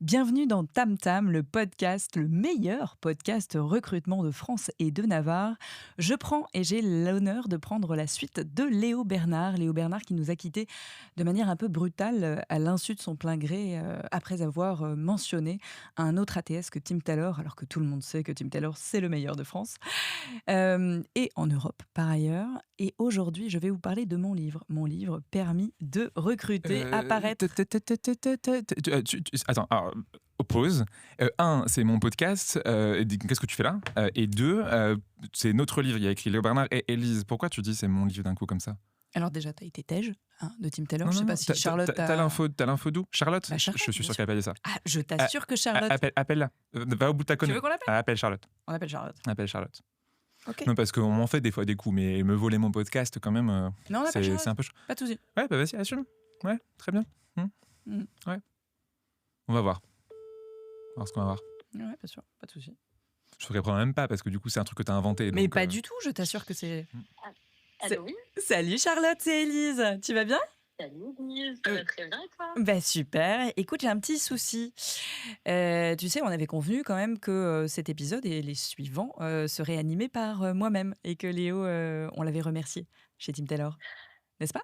Bienvenue dans Tam Tam, le podcast, le meilleur podcast recrutement de France et de Navarre. Je prends et j'ai l'honneur de prendre la suite de Léo Bernard. Léo Bernard qui nous a quittés de manière un peu brutale à l'insu de son plein gré après avoir mentionné un autre ATS que Tim Taylor, alors que tout le monde sait que Tim Taylor c'est le meilleur de France et en Europe par ailleurs. Et aujourd'hui, je vais vous parler de mon livre Permis de recruter, apparaître. Attends, alors, pause. Un, c'est mon podcast. Qu'est-ce que tu fais là? Et deux, c'est notre livre. Il y a écrit Léo Bernard et Élise. Pourquoi tu dis c'est mon livre d'un coup comme ça? Alors déjà, t'as été tège de Tim Taylor. Je sais pas si Charlotte T'as l'info d'où? Charlotte? Charlotte, je suis sûr qu'elle a pas dit ça. Ah, je t'assure que Charlotte... Appelle-la. Va au bout de ta connerie. Tu veux qu'on l'appelle? Appelle Charlotte. On appelle Charlotte. Appelle Charlotte. Ok. Non, parce qu'on m'en fait des fois des coups, mais me voler mon podcast quand même, Non, on appelle Charlotte. c'est un peu chaud. Pas de soucis. Ouais, bah vas-y, assume. Ouais, très bien. Ouais. On va voir. On va voir ce qu'on va voir. Ouais, bien sûr. Pas de soucis. Je ferais probablement même pas, parce que du coup, c'est un truc que t'as inventé. Mais donc, pas du tout, je t'assure que c'est... Allô, oui. Salut Charlotte, c'est Élise. Tu vas bien? Salut, Denise. Ça va très bien et toi? Bah super. Écoute, j'ai un petit souci. Tu sais, on avait convenu quand même que cet épisode et les suivants seraient animés par moi-même et que Léo, on l'avait remercié chez Tim Taylor. N'est-ce pas?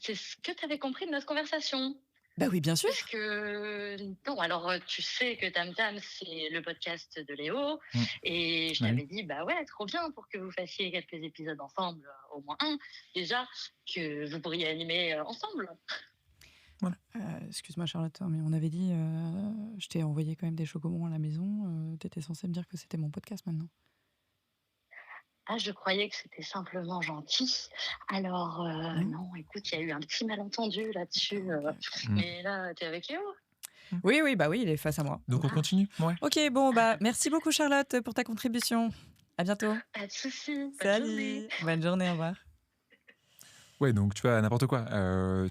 C'est ce que tu avais compris de notre conversation. Bah oui, bien sûr. Parce que, non, alors tu sais que Tam Tam, c'est le podcast de Léo. Et je t'avais dit, bah ouais, trop bien pour que vous fassiez quelques épisodes ensemble, au moins un, déjà, que vous pourriez animer ensemble. Voilà. Excuse-moi Charlotte, mais on avait dit, je t'ai envoyé quand même des chocobons à la maison. T'étais censée me dire que c'était mon podcast maintenant. Ah, je croyais que c'était simplement gentil. Alors, non, écoute, il y a eu un petit malentendu là-dessus. Mais là, t'es avec Léo? Oui, bah oui, il est face à moi. Donc on continue. Ouais. Ok, bon, bah merci beaucoup Charlotte pour ta contribution. À bientôt. Pas de soucis. Bonne Salut. journée. Bonne journée, au revoir. Ouais, donc tu vois, n'importe quoi.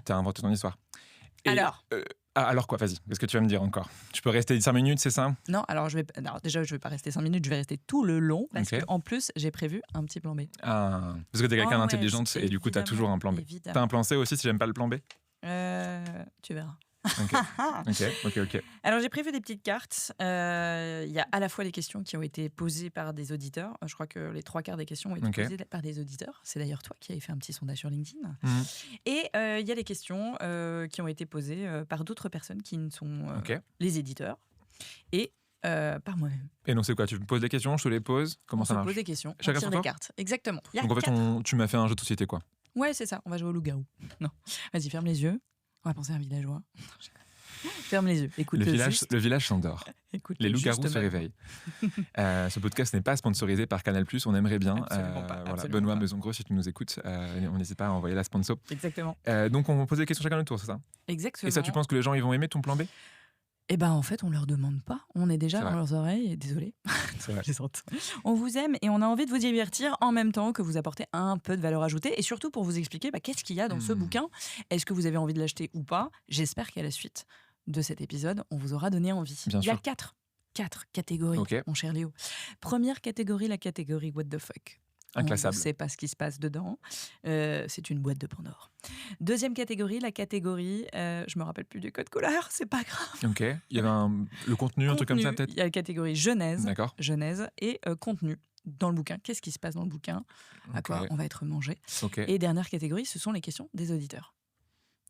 T'as inventé ton histoire. Et, Alors alors quoi, vas-y, qu'est-ce que tu vas me dire encore? Tu peux rester 5 minutes, c'est ça? Non, alors déjà, je vais pas rester 5 minutes, je vais rester tout le long parce Ok. qu'en plus, j'ai prévu un petit plan B. Ah, parce que t'es quelqu'un Oh, d'intelligente ouais, et du coup, t'as évidemment, toujours un plan B. évidemment. T'as un plan C aussi si j'aime pas le plan B? Tu verras. Ok. Alors, j'ai prévu des petites cartes. Il y a à la fois les questions qui ont été posées par des auditeurs. Je crois que les 3/4 des questions ont été posées par des auditeurs. C'est d'ailleurs toi qui avais fait un petit sondage sur LinkedIn. Et il y a les questions qui ont été posées par d'autres personnes qui ne sont les éditeurs et par moi-même. Et donc c'est quoi? Tu me poses des questions, je te les pose? Comment ça On se marche? pose des questions, Chacun on tire son des tour? cartes. Exactement. Il y a Donc en fait, 4. tu m'as fait un jeu de société, quoi. Ouais, c'est ça. On va jouer au loup-garou. Non. Vas-y, ferme les yeux. On va penser à un villageois. Ferme les yeux. Écoute Le village s'endort. Écoute Les loups-garous se réveillent. Ce podcast n'est pas sponsorisé par Canal+, on aimerait bien. Absolument pas, Voilà. absolument Benoît pas. Mesongros, si tu nous écoutes, on n'hésite pas à envoyer la sponsor. Exactement. Donc on pose des questions chacun notre tour, c'est ça? Exactement. Et ça, tu penses que les gens ils vont aimer ton plan B? Eh ben, en fait, on leur demande pas. On est déjà C'est dans vrai. leurs oreilles. Désolée. C'est vrai. On vous aime et on a envie de vous divertir en même temps que vous apporter un peu de valeur ajoutée et surtout pour vous expliquer qu'est-ce qu'il y a dans ce bouquin. Est-ce que vous avez envie de l'acheter ou pas? J'espère qu'à la suite de cet épisode, on vous aura donné envie. Bien Il y a sûr. 4 catégories, Ok. mon cher Léo. Première catégorie, la catégorie What the fuck. Inclassable. On ne sait pas ce qui se passe dedans. C'est une boîte de Pandore. Deuxième catégorie, la catégorie, je me rappelle plus du code couleur, c'est pas grave. Ok. Il y avait le contenu, un truc comme ça peut-être? Il y a la catégorie Genèse, D'accord. et contenu dans le bouquin. Qu'est-ce qui se passe dans le bouquin? À quoi on va être mangé? Ok. Et dernière catégorie, ce sont les questions des auditeurs.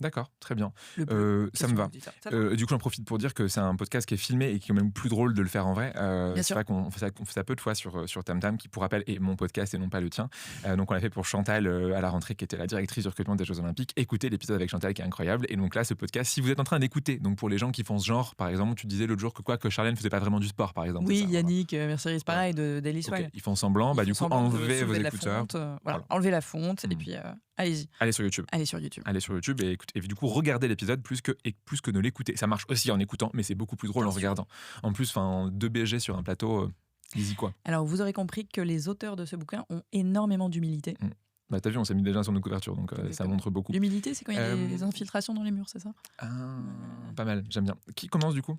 D'accord, très bien. Le bleu, Ça me va. questions des auditeurs. Du coup, j'en profite pour dire que c'est un podcast qui est filmé et qui est même plus drôle de le faire en vrai. C'est sûr. vrai qu'on fait ça peu de fois sur Tam Tam, qui pour rappel est mon podcast et non pas le tien. Donc on l'a fait pour Chantal à la rentrée, qui était la directrice du recrutement des Jeux Olympiques. Écoutez l'épisode avec Chantal qui est incroyable. Et donc là, ce podcast, si vous êtes en train d'écouter, donc pour les gens qui font ce genre, par exemple, tu disais l'autre jour que Charlène faisait pas vraiment du sport, par exemple. Oui, c'est ça, Yannick, Mercedes, pareil, d'Eli Ok, Swag. ils font semblant, Ils du font coup, semblant de enlevez vos sauver de la écouteurs. fonte, Voilà. enlevez la fonte et puis allez-y. Allez sur YouTube. Allez sur YouTube. Allez sur YouTube et du coup regardez l'épisode plus que ne l'écouter. Ça marche aussi en écoutant, mais c'est beaucoup plus drôle Bien en sûr. regardant. En plus, 2 BG sur un plateau, easy quoi. Alors, vous aurez compris que les auteurs de ce bouquin ont énormément d'humilité. Bah t'as vu, on s'est mis déjà sur nos couvertures, donc ça Exactement. montre beaucoup. L'humilité, c'est quand il y a des infiltrations dans les murs, c'est ça? Pas mal, j'aime bien. Qui commence du coup?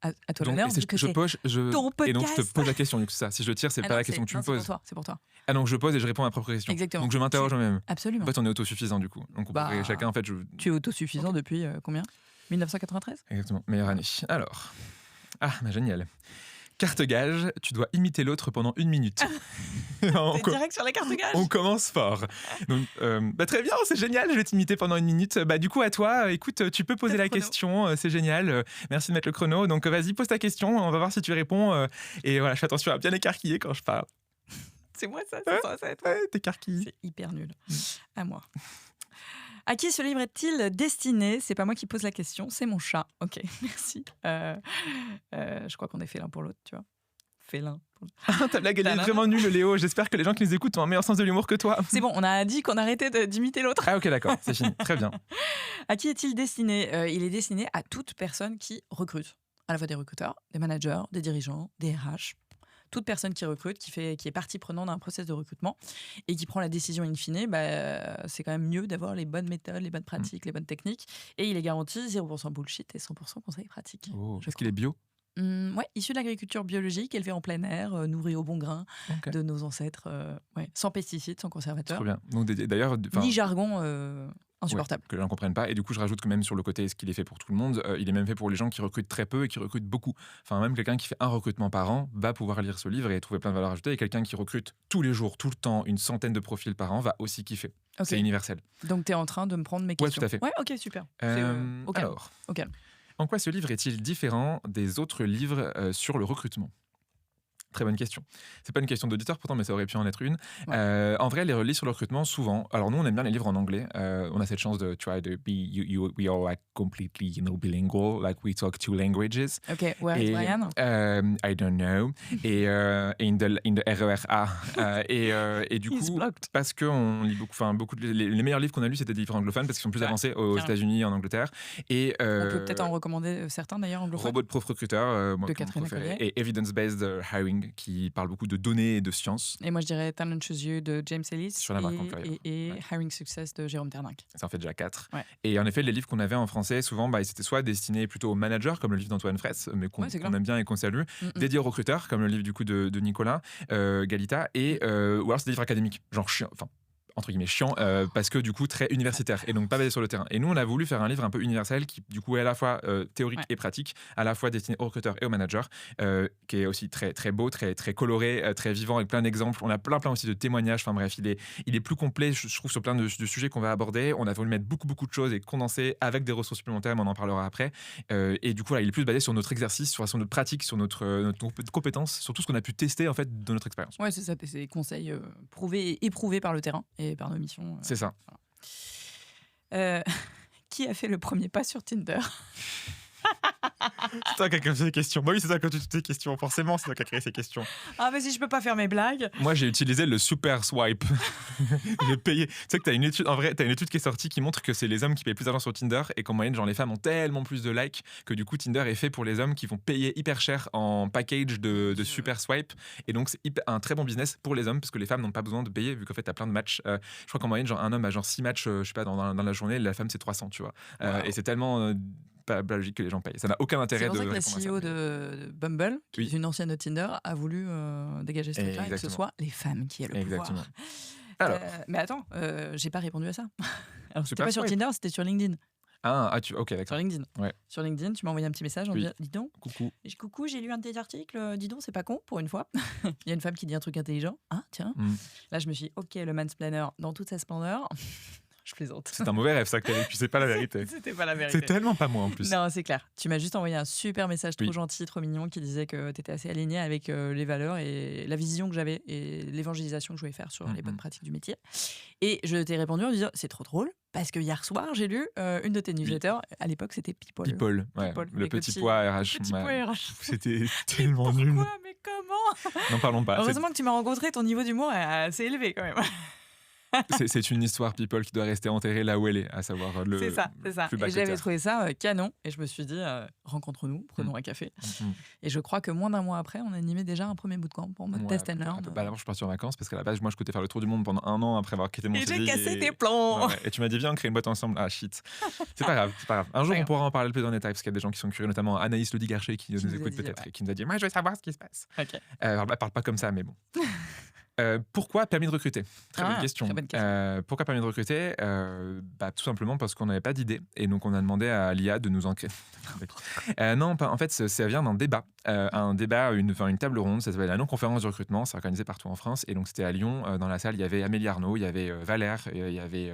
À toi Donc, l'honneur, et vu que je c'est pose, ton et donc je te podcast. pose la question, du coup, c'est ça. Si je tire, c'est pas la question que tu me poses. C'est pour toi. Ah donc je pose et je réponds à ma propre question. Exactement. Donc je m'interroge moi-même. Absolument. En fait, on est autosuffisant du coup. Donc on pourrait chacun en fait. Tu es autosuffisant depuis combien? 1993. Exactement, meilleure année. Alors, génial. Carte gage, tu dois imiter l'autre pendant 1 minute. T'es direct sur la carte gage. On commence fort. Donc, très bien, c'est génial, je vais t'imiter pendant 1 minute. Du coup, à toi, écoute, tu peux poser la question, c'est génial. Merci de mettre le chrono. Donc, vas-y, pose ta question, on va voir si tu réponds. Et voilà, je fais attention à bien écarquiller quand je parle. C'est moi ça, c'est ça va être moi. Ouais, t'écarquilles. C'est hyper nul. À moi. À qui ce livre est-il destiné ? C'est pas moi qui pose la question, c'est mon chat. Ok, merci. Je crois qu'on est fait l'un pour l'autre, tu vois. Fait l'un pour l'autre. Ta blague, elle est vraiment nulle, Léo. J'espère que les gens qui nous écoutent ont un meilleur sens de l'humour que toi. C'est bon, on a dit qu'on arrêtait d'imiter l'autre. Ah ok, d'accord, c'est fini. Très bien. À qui est-il destiné ? Il est destiné à toute personne qui recrute. À la fois des recruteurs, des managers, des dirigeants, des RH. Toute personne qui recrute, qui est partie prenante d'un process de recrutement et qui prend la décision in fine, c'est quand même mieux d'avoir les bonnes méthodes, les bonnes pratiques, les bonnes techniques. Et il est garanti 0% bullshit et 100% conseils pratiques. Est-ce qu'il est bio ? Ouais, issu de l'agriculture biologique, élevé en plein air, nourri au bon grain de nos ancêtres, sans pesticides, sans conservateurs. Trop bien. Donc, d'ailleurs, ni jargon insupportable. Que les gens ne comprennent pas. Et du coup, je rajoute que même sur le côté, ce qu'il est fait pour tout le monde, il est même fait pour les gens qui recrutent très peu et qui recrutent beaucoup. Enfin, même quelqu'un qui fait un recrutement par an va pouvoir lire ce livre et trouver plein de valeur ajoutée. Et quelqu'un qui recrute tous les jours, tout le temps, une centaine de profils par an va aussi kiffer. Okay. C'est universel. Donc, tu es en train de me prendre mes questions. Ouais, tout à fait. Ouais, ok, super. Alors, en quoi ce livre est-il différent des autres livres sur le recrutement ? Très bonne question. C'est pas une question d'auditeur pourtant, mais ça aurait pu en être une. Ouais. En vrai, les livres sur le recrutement, souvent. Alors nous, on aime bien les livres en anglais. On a cette chance de try to be. We are like completely, bilingual. Like we talk 2 languages. Okay, where is Brian? I don't know. Et in the RERA. Et du coup, parce que on lit beaucoup les meilleurs livres qu'on a lus, c'était des livres anglophones parce qu'ils sont plus avancés aux États-Unis, en Angleterre. Et on peut peut-être en recommander certains d'ailleurs anglophones. Robot de prof recruteur, moi de Catherine préféré, et Evidence-Based Hiring, qui parle beaucoup de données et de sciences. Et moi, je dirais Talent Choose You de James Ellis sur la marque employeur. Et Hiring Success de Jérôme Terninck. Ça en fait déjà 4. Ouais. Et en effet, les livres qu'on avait en français, souvent, c'était soit destinés plutôt aux managers, comme le livre d'Antoine Fraisse, mais qu'on aime bien et qu'on salue, dédiés aux recruteurs, comme le livre du coup de Nicolas Galita, et ou alors c'est des livres académiques, genre entre guillemets chiant, parce que du coup très universitaire et donc pas basé sur le terrain. Et nous, on a voulu faire un livre un peu universel qui du coup est à la fois théorique et pratique, à la fois destiné aux recruteurs et aux managers, qui est aussi très très beau, très très coloré, très vivant, avec plein d'exemples. On a plein aussi de témoignages. Enfin bref, il est plus complet, je trouve, sur plein de sujets qu'on va aborder. On a voulu mettre beaucoup de choses et condenser avec des ressources supplémentaires, mais on en parlera après. Et du coup, là, il est plus basé sur notre exercice, sur notre pratique, sur notre compétence, sur tout ce qu'on a pu tester en fait de notre expérience. Ouais, c'est ça. C'est des conseils prouvés et éprouvés par le terrain. Et par nos missions. C'est ça. Voilà. Qui a fait le premier pas sur Tinder ? C'est toi qui as créé ces questions. Bah oui, c'est toi qui as créé toutes ces questions. Forcément, c'est toi qui as créé ces questions. Ah, mais si je peux pas faire mes blagues. Moi, j'ai utilisé le super swipe. J'ai payé. Tu sais que t'as une étude qui est sortie qui montre que c'est les hommes qui payent plus d'argent sur Tinder et qu'en moyenne, genre les femmes ont tellement plus de likes que du coup, Tinder est fait pour les hommes qui vont payer hyper cher en package de super swipe. Et donc, c'est un très bon business pour les hommes parce que les femmes n'ont pas besoin de payer vu qu'en fait, t'as plein de matchs. Je crois qu'en moyenne, genre un homme a genre 6 matchs, je sais pas, dans la journée, la femme, c'est 300, tu vois. Wow. Et c'est tellement. Pas logique que les gens payent. Ça n'a aucun intérêt de. C'est pour ça que la CEO de Bumble, qui est une ancienne de Tinder, a voulu dégager ce truc-là et que ce soit les femmes qui aient le pouvoir. Alors. Mais attends, j'ai pas répondu à ça. Alors, c'était pas sur Tinder, c'était sur LinkedIn. Ok, d'accord. Sur LinkedIn. Ouais. Sur LinkedIn, tu m'as envoyé un petit message en disant dis donc. Coucou, j'ai lu un de tes articles, dis donc, c'est pas con pour une fois. Il y a une femme qui dit un truc intelligent. Ah, tiens. Là, je me suis dit, ok, le mansplainer dans toute sa splendeur. Je plaisante. C'est un mauvais rêve, ça, que t'avais. Puis c'est pas la vérité. C'était pas la vérité. C'est tellement pas moi en plus. Non, c'est clair. Tu m'as juste envoyé un super message trop gentil, trop mignon, qui disait que t'étais assez aligné avec les valeurs et la vision que j'avais et l'évangélisation que je voulais faire sur les bonnes pratiques du métier. Et je t'ai répondu en disant c'est trop drôle parce que hier soir j'ai lu une de tes newsletters. À l'époque c'était People. People. Le petit pois RH. Petit pois RH. C'était tellement nul. Pourquoi ? Mais comment ? N'en parlons pas. Heureusement que tu m'as rencontré, ton niveau d'humour est assez élevé quand même. C'est une histoire People qui doit rester enterrée là où elle est, à savoir le. C'est ça. Et j'avais trouvé ça canon. Et je me suis dit, rencontre-nous, prenons un café. Et je crois que moins d'un mois après, on animait déjà un premier bootcamp pour mode test and learn. D'abord, je suis parti en vacances parce qu'à la base, moi, je comptais faire le tour du monde pendant 1 an après avoir quitté mon CDI. Et j'ai cassé tes plans. Et tu m'as dit, viens, on crée une boîte ensemble. Ah, shit. C'est pas grave. Un jour, on pourra en parler plus en détail parce qu'il y a des gens qui sont curieux, notamment Anaïs Ledigarcher qui nous écoute peut-être et qui nous a dit, moi, je veux savoir ce qui se passe. Okay. Parle pas comme ça, mais bon. Pourquoi permis de recruter? Très bonne Très question. bonne question. Pourquoi permis de recruter? Tout simplement parce qu'on n'avait pas d'idée et donc on a demandé à l'IA de nous en créer. Non, en fait, ça vient d'un débat. Une table ronde, ça s'appelle la non-conférence du recrutement, c'est organisé partout en France et donc c'était à Lyon. Dans la salle, il y avait Amélie Arnaud, il y avait Valère, il y avait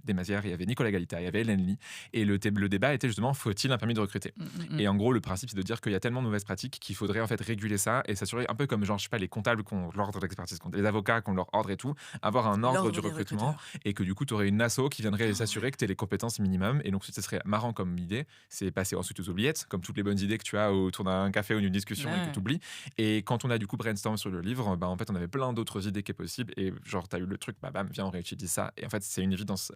Desmazières, il y avait Nicolas Galita, il y avait Hélène Ly et le débat était justement faut-il un permis de recruter? Et en gros, le principe, c'est de dire qu'il y a tellement de mauvaises pratiques qu'il faudrait en fait réguler ça et s'assurer un peu comme genre, je sais pas, les comptables qui ont l'ordre d'expertise, les avocats qui ont leur ordre et tout, avoir un ordre du L'ordre des recrutement recruteurs. et que du coup, tu aurais une asso qui viendrait s'assurer que tu aies les compétences minimum. Et donc, ce serait marrant comme idée. C'est passer ensuite aux oubliettes, comme toutes les bonnes idées que tu as autour d'un café ou d'une discussion et que Ouais. tu oublies. Et quand on a du coup brainstorm sur le livre, en fait, on avait plein d'autres idées qui est possible. Et genre, tu as eu le truc, bam, viens, on réutilise ça. Et en fait, c'est une évidence.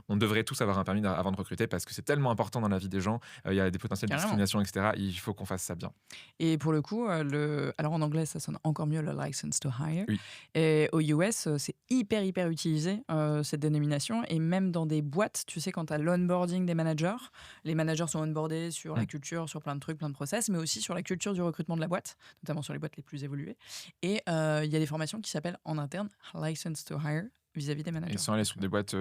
On devrait tous avoir un permis avant de recruter parce que c'est tellement important dans la vie des gens. Il y a des potentielles Carrément. discriminations, etc. Il faut qu'on fasse ça bien. Et pour le coup, alors en anglais, ça sonne encore mieux, le license to hire. Oui. Et aux US, c'est hyper utilisé, cette dénomination. Et même dans des boîtes, tu sais, quand tu as l'onboarding des managers, les managers sont onboardés sur la culture, sur plein de trucs, plein de process, mais aussi sur la culture du recrutement de la boîte, notamment sur les boîtes les plus évoluées. Et il y a des formations qui s'appellent en interne license to hire vis-à-vis des managers. Ils sont allés sur des boîtes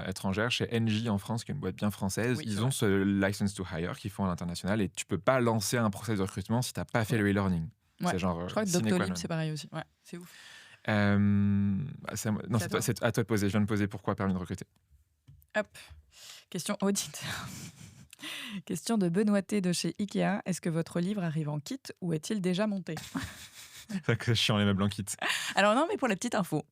étrangères, chez NJ en France, qui est une boîte bien française. Oui, Ils c'est ont vrai. ce license to hire qu'ils font à l'international et tu peux pas lancer un process de recrutement si tu n'as pas fait le e-learning. Ouais. C'est genre Je crois que sine qua Doctolib, non. c'est pareil aussi. Ouais, c'est ouf. C'est à moi. Non, C'est à toi. c'est à toi de poser. Je viens de poser pourquoi permis de recruter. Hop, question auditeur. Question de Benoît T de chez Ikea. Est-ce que votre livre arrive en kit ou est-il déjà monté? C'est que chiant les meubles en kit. Alors non, mais pour la petite info,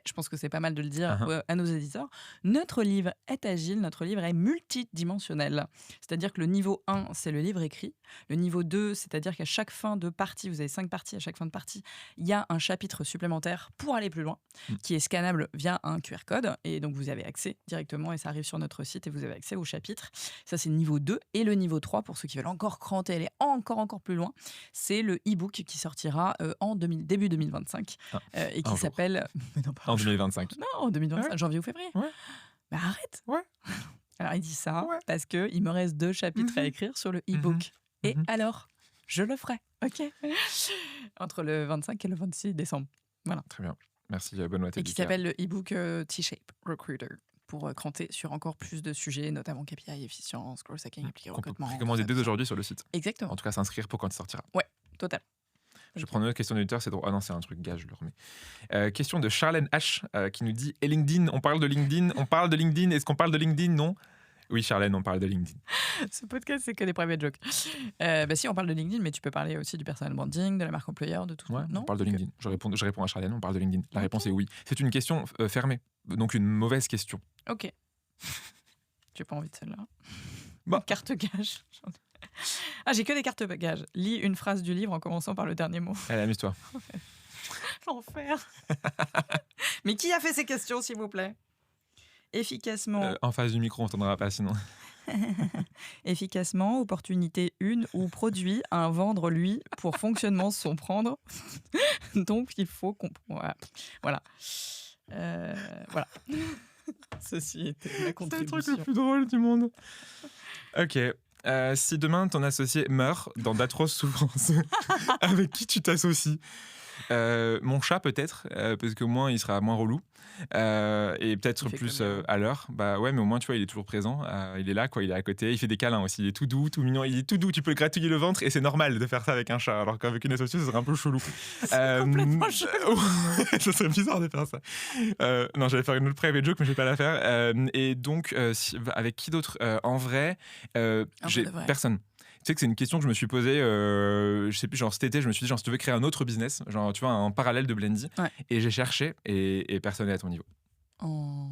je pense que c'est pas mal de le dire à nos éditeurs, notre livre est agile, notre livre est multidimensionnel. C'est-à-dire que le niveau 1, c'est le livre écrit. Le niveau 2, c'est-à-dire qu'à chaque fin de partie, vous avez 5 parties, à chaque fin de partie, il y a un chapitre supplémentaire pour aller plus loin, qui est scannable via un QR code. Et donc, vous avez accès directement et ça arrive sur notre site et vous avez accès au chapitre. Ça, c'est le niveau 2. Et le niveau 3, pour ceux qui veulent encore cranter, aller encore plus loin, c'est le e-book qui sortira début 2025 et qui s'appelle... En 2025. Non, en 2025, Ouais. janvier ou février. Ouais. Mais arrête. Ouais. Alors il dit ça Ouais. parce qu'il me reste 2 chapitres à écrire sur le e-book. Et alors, je le ferai, ok? Entre le 25 et le 26 décembre. Voilà. Très bien. Merci Benoît. Et qui s'appelle le e-book T-Shape Recruiter pour cranter sur encore plus de sujets, notamment KPI, efficience, growth hacking, appliqué Qu'on peut recrutement. précommander dès aujourd'hui sur le site. Exactement. En tout cas, s'inscrire pour quand il sortira. Ouais, total. Je prends une autre question d'auditeur, c'est drôle. Ah non, c'est un truc gage, je le remets. Question de Charlène H qui nous dit: et LinkedIn, on parle de LinkedIn, est-ce qu'on parle de LinkedIn? Non. Oui, Charlène, on parle de LinkedIn. Ce podcast, c'est que des private jokes. Si, on parle de LinkedIn, mais tu peux parler aussi du personal branding, de la marque employeur, de tout. Ouais, Non, on parle de Ok. LinkedIn. Je réponds à Charlène, on parle de LinkedIn. La réponse est oui. C'est une question fermée, donc une mauvaise question. Ok. J'ai pas envie de celle-là. Bah. Carte gage. Ah, j'ai que des cartes gage. Lis une phrase du livre en commençant par le dernier mot. Allez, amuse-toi. L'enfer. Mais qui a fait ces questions, s'il vous plaît? Efficacement. En face du micro, on t'entendra pas sinon. Efficacement, opportunité 1 ou produit à un vendre lui pour fonctionnement son prendre. Donc il faut comprendre. Voilà. Voilà. Ceci était ma contribution. plus drôle du monde. Ok. Si demain ton associé meurt dans d'atroces souffrances, avec qui tu t'associes? Mon chat peut-être, parce qu'au moins il sera moins relou. Et peut-être Il fait plus comme les à l'heure. Bah ouais, mais au moins tu vois, il est toujours présent. Il est là, quoi, il est à côté, il fait des câlins aussi. Il est tout doux, tout mignon. Il est tout doux, tu peux le gratouiller le ventre et c'est normal de faire ça avec un chat. Alors qu'avec une associée, ce serait un peu chelou. complètement chelou. Ça serait bizarre de faire ça. Non, j'allais faire une autre private joke, mais je vais pas la faire. Et donc, avec qui d'autre? En vrai, j'ai de vrai. personne. Tu sais que c'est une question que je me suis posée, je sais plus, genre cet été, je me suis dit, genre, si tu veux créer un autre business, genre, tu vois, un parallèle de Blendy, Ouais. et j'ai cherché, et personne n'est à ton niveau. Oh,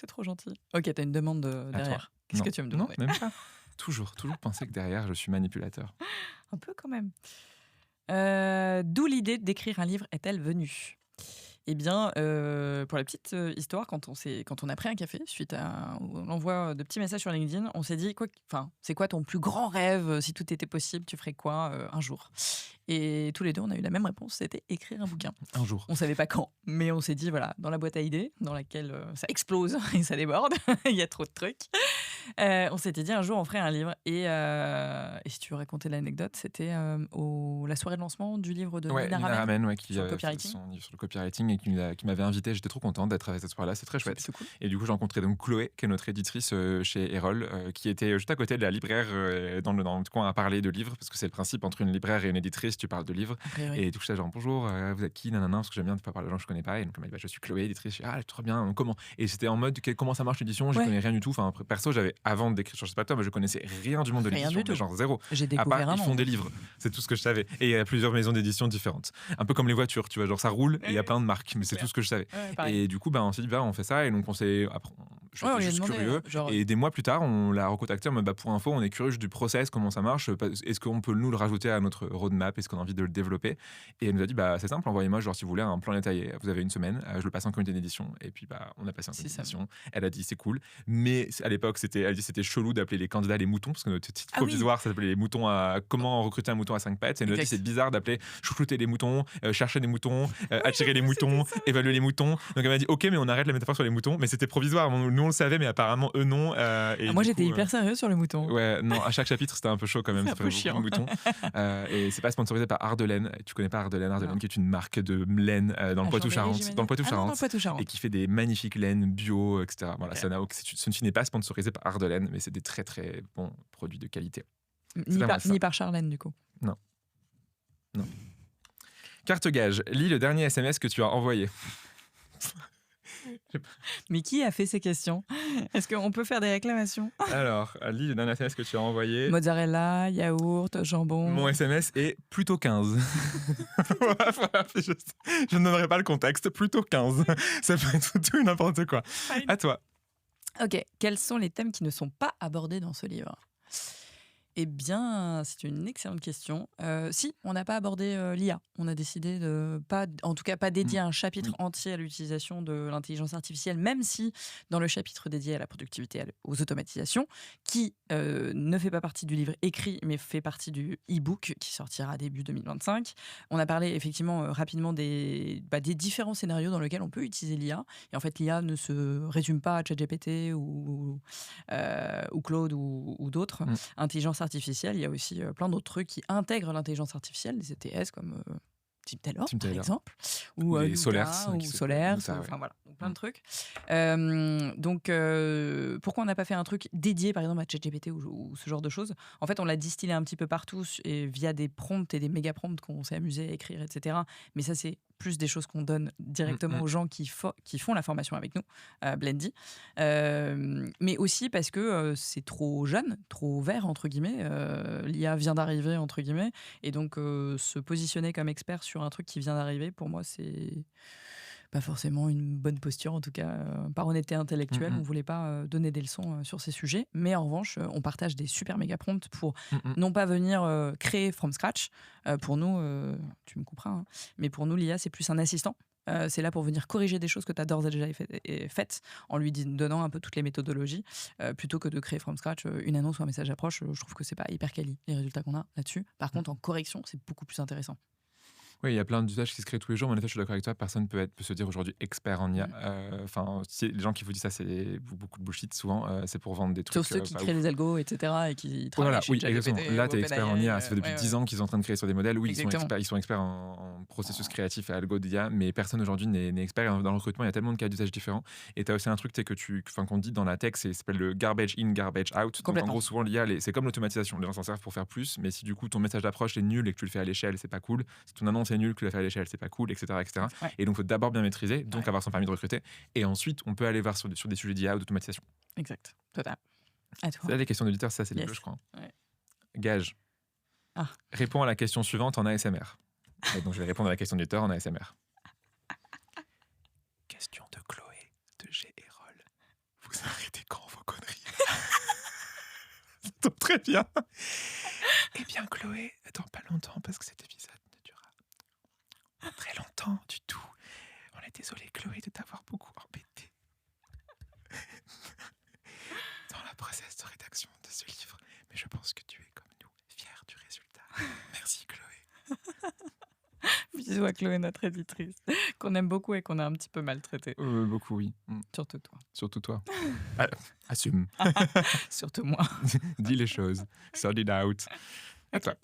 c'est trop gentil. Ok, t'as une demande derrière. Qu'est-ce Non. que tu vas me Non, demander? même pas. Toujours penser que derrière, je suis manipulateur. Un peu quand même. D'où l'idée d'écrire un livre est-elle venue? Eh bien, pour la petite histoire, quand on a pris un café suite à l'envoi de petits messages sur LinkedIn, on s'est dit, c'est quoi ton plus grand rêve? Si tout était possible, tu ferais quoi un jour? Et tous les deux, on a eu la même réponse, c'était écrire un bouquin. Un jour. On savait pas quand, mais on s'est dit, voilà, dans la boîte à idées, dans laquelle ça explose et ça déborde, il y a trop de trucs. On s'était dit un jour on ferait un livre et si tu veux raconter l'anecdote, c'était la soirée de lancement du livre de Nina Nina Ramen Ramen, qui sur le avait fait copywriting. son livre sur le copywriting et qui m'avait invité. J'étais trop contente d'être à cette soirée-là, c'est très C'est chouette. plutôt cool. Et du coup, j'ai rencontré donc Chloé, qui est notre éditrice chez Erol, qui était juste à côté de la libraire dans le coin à parler de livres, parce que c'est le principe entre une libraire et une éditrice, tu parles de livres. A priori. Et du coup, j'étais genre bonjour, vous êtes qui, nanana, parce que j'aime bien pas parler de gens que je connais pas. Et donc, elle m'a dit, bah, je suis Chloé, éditrice. Je dis, ah, trop bien, comment? Et c'était en mode, comment ça marche l'édition? Je Ouais. connais rien du tout. Enfin, perso, j'avais avant d'écrire sur Spatter, mais je connaissais rien du monde de Rien l'édition, du tout. mais genre zéro. J'ai À découvert part, un ils font monde. des livres, c'est tout ce que je savais. Et il y a plusieurs maisons d'édition différentes. Un peu comme les voitures, tu vois, genre ça roule et il y a plein de marques, mais c'est tout ce que je savais. Ouais, pareil. Et du coup, on s'est dit, on fait ça. Et donc, j'étais Ouais, on lui a juste demandé, curieux. genre- Et des mois plus tard, on l'a recontacté en mode, pour info, on est curieux du process, comment ça marche. Est-ce qu'on peut nous le rajouter à notre roadmap? Est-ce qu'on a envie de le développer? Et elle nous a dit, c'est simple, envoyez-moi, genre, si vous voulez, un plan détaillé. Vous avez une semaine, je le passe en comité d'édition. Et puis, on a passé en comité C'est ça. d'édition. Elle a dit, c'est cool. Mais à l'époque, elle dit, c'était chelou d'appeler les candidats les moutons, parce que notre titre Ah oui. provisoire, ça s'appelait les moutons comment recruter un mouton à 5 pattes. Et elle nous a dit, Exact. c'est bizarre d'appeler chouchouter les moutons, chercher des moutons, attirer les moutons, évaluer les moutons. Donc elle m'a dit, ok, mais on arrête la métaphore sur les moutons. Mais c'était provisoire. Nous, on le savait, mais apparemment, eux, non. Et Moi du j'étais coup, hyper sérieux sur le mouton. Ouais, non, à chaque chapitre, c'était un peu chaud quand même. C'est Ça un fait peu beaucoup de chiant. moutons. Et c'est pas sponsorisé par Ardelaine. Tu connais pas Ardelaine? Ardelaine, Non. qui est une marque de laine dans le Poitou-Charentes. Dans le Ah non, dans le Poitou-Charentes. Poitou-Charentes. Et qui fait des magnifiques laines bio, etc. Voilà, Ok. ce n'est pas sponsorisé par Ardelaine, mais c'est des très très bons produits de qualité. Ni pas mal, ça. par Charlène du coup. Non. Carte gage, lis le dernier SMS que tu as envoyé. Mais qui a fait ces questions? Est-ce qu'on peut faire des réclamations? Alors, lis le dernier SMS que tu as envoyé. Mozzarella, yaourt, jambon. Mon SMS est plutôt 15. Voilà, je ne donnerai pas le contexte, plutôt 15. Ça peut être tout et n'importe quoi. À toi. Ok, quels sont les thèmes qui ne sont pas abordés dans ce livre? Eh bien, c'est une excellente question. Si, on n'a pas abordé l'IA. On a décidé de pas, en tout cas pas dédier un chapitre entier à l'utilisation de l'intelligence artificielle, même si dans le chapitre dédié à la productivité, aux automatisations, qui ne fait pas partie du livre écrit, mais fait partie du e-book qui sortira début 2025. On a parlé effectivement rapidement des différents scénarios dans lesquels on peut utiliser l'IA. Et en fait, l'IA ne se résume pas à ChatGPT ou Claude ou d'autres. Intelligence artificielle, il y a aussi plein d'autres trucs qui intègrent l'intelligence artificielle, des ETS comme Tim Taylor, par exemple, ou les Luca, Solers, ou Solers, Luca, enfin voilà, donc plein de trucs. Donc, pourquoi on n'a pas fait un truc dédié, par exemple, à ChatGPT ou ce genre de choses? En fait, on l'a distillé un petit peu partout et via des prompts et des méga prompts qu'on s'est amusé à écrire, etc. Mais ça, c'est plus des choses qu'on donne directement aux gens qui font la formation avec nous, Blendy. Mais aussi parce que c'est trop jeune, trop vert, entre guillemets. L'IA vient d'arriver, entre guillemets. Et donc, se positionner comme expert sur un truc qui vient d'arriver, pour moi, c'est pas forcément une bonne posture, en tout cas, par honnêteté intellectuelle. On voulait pas donner des leçons sur ces sujets. Mais en revanche, on partage des super méga prompts pour non pas venir créer from scratch. Pour nous, tu me couperas, hein, mais pour nous, l'IA, c'est plus un assistant. C'est là pour venir corriger des choses que tu as d'ores et déjà faites en lui donnant un peu toutes les méthodologies plutôt que de créer from scratch une annonce ou un message d'approche. Je trouve que c'est pas hyper quali les résultats qu'on a là-dessus. Par contre, en correction, c'est beaucoup plus intéressant. Oui, il y a plein d'usages qui se créent tous les jours. Mais en effet, je suis d'accord avec toi. Personne peut se dire aujourd'hui expert en IA. Enfin, les gens qui vous disent ça, c'est beaucoup de bullshit. Souvent, c'est pour vendre des trucs. Sauf ceux qui créent les algos, etc. et qui travaillent Voilà, chez oui, ChatGPT exactement. Là, tu es expert en IA. Ça fait depuis 10 ans qu'ils sont en train de créer sur des modèles. Oui, ils sont experts en processus créatif et algo d'IA. Mais personne aujourd'hui n'est expert. Dans le recrutement, il y a tellement de cas d'usage différents. Et tu as aussi un truc qu'on dit dans la tech, ça s'appelle le garbage in, garbage out. Donc, en gros, souvent, l'IA, c'est comme l'automatisation. Les gens s'en servent pour faire plus. Mais si du coup, ton message d'approche est nul et que tu le fais à l'échelle, c'est pas cool. Si ton annonce est nulle, que tu la fais à l'échelle, c'est pas cool, etc. Ouais. Et donc, il faut d'abord bien maîtriser, donc avoir son permis de recruter. Et ensuite, on peut aller voir sur des sujets d'IA ou d'automatisation. Exact, total. À toi. C'est là les questions d'auditeurs, ça, c'est les Yes. bleus, je crois. Ouais. Gage. Réponds à la question suivante en ASMR. Et donc, je vais répondre à la question d'auditeur en ASMR. Question de Chloé, de G. Erol. Vous arrêtez quand vos conneries? Ça tombe très bien. Eh bien, Chloé, dans pas longtemps, parce que cet épisode ne durera pas très longtemps du tout. On est désolé, Chloé, de t'avoir beaucoup embêté dans la process de rédaction de ce livre. Mais je pense que tu es, comme nous, fière du résultat. Merci, Chloé. Bisous à Chloé, notre éditrice. Qu'on aime beaucoup et qu'on a un petit peu maltraité. Beaucoup, oui. Surtout toi. Surtout toi. Assume. Surtout moi. Dis les choses. Sort it out. À toi.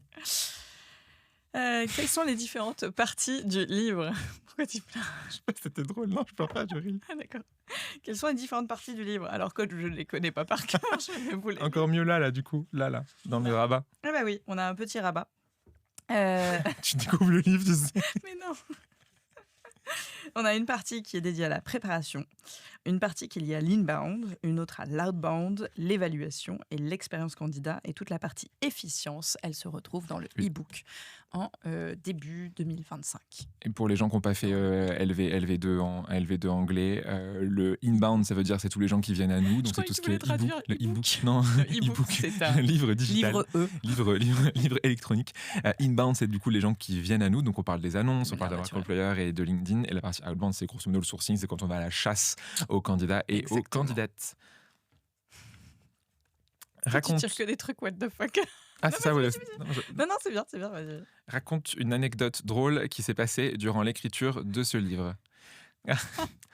Quelles sont les différentes parties du livre? Pourquoi tu pleures? Je sais pas si c'était drôle. Non, je pleure pas, je ris. Ah, d'accord. Quelles sont les différentes parties du livre? Alors que je ne les connais pas par cœur, je vais vous les dire. Encore mieux là, du coup. Là, dans le rabat. Ah bah oui, on a un petit rabat. Tu découvres le livre, tu sais. Mais non. On a une partie qui est dédiée à la préparation, une partie qui est liée à l'inbound, une autre à l'outbound, l'évaluation et l'expérience candidat. Et toute la partie efficience, elle se retrouve dans le e-book en début 2025. Et pour les gens qui n'ont pas fait LV2 anglais, le inbound, ça veut dire c'est tous les gens qui viennent à nous. Donc c'est tout ce qui est e-book. Le e-book. Non, Le e-book, c'est un livre digital. Livre Livre électronique. Inbound, c'est du coup les gens qui viennent à nous. Donc on parle des annonces, on parle d'Amazon Employer et de LinkedIn. Et la partie outbound, c'est grosso modo le sourcing, c'est quand on va à la chasse aux candidats et aux candidates. Raconte. Tu tires que des trucs what the fuck. Ah, c'est ça, ouais. Non, c'est bien, vas-y. Raconte une anecdote drôle qui s'est passée durant l'écriture de ce livre.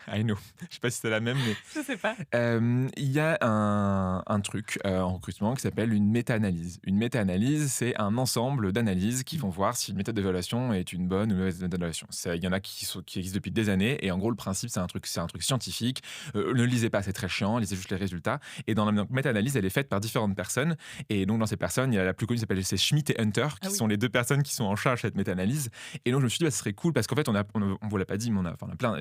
I know. Je sais pas si c'est la même, mais... Je sais pas. Il y a un truc en recrutement qui s'appelle une méta-analyse. Une méta-analyse, c'est un ensemble d'analyses qui vont voir si une méthode d'évaluation est une bonne ou une mauvaise méthode d'évaluation. Il y en a qui existent depuis des années, et en gros, le principe, c'est un truc scientifique. Ne lisez pas, c'est très chiant, lisez juste les résultats. Et dans la méta-analyse, elle est faite par différentes personnes. Et donc, dans ces personnes, il y a la plus connue, c'est Schmidt et Hunter, qui sont les deux personnes qui sont en charge de cette méta-analyse. Et donc, je me suis dit, ce serait cool, parce qu'en fait, on vous l'a pas dit, mais on a plein...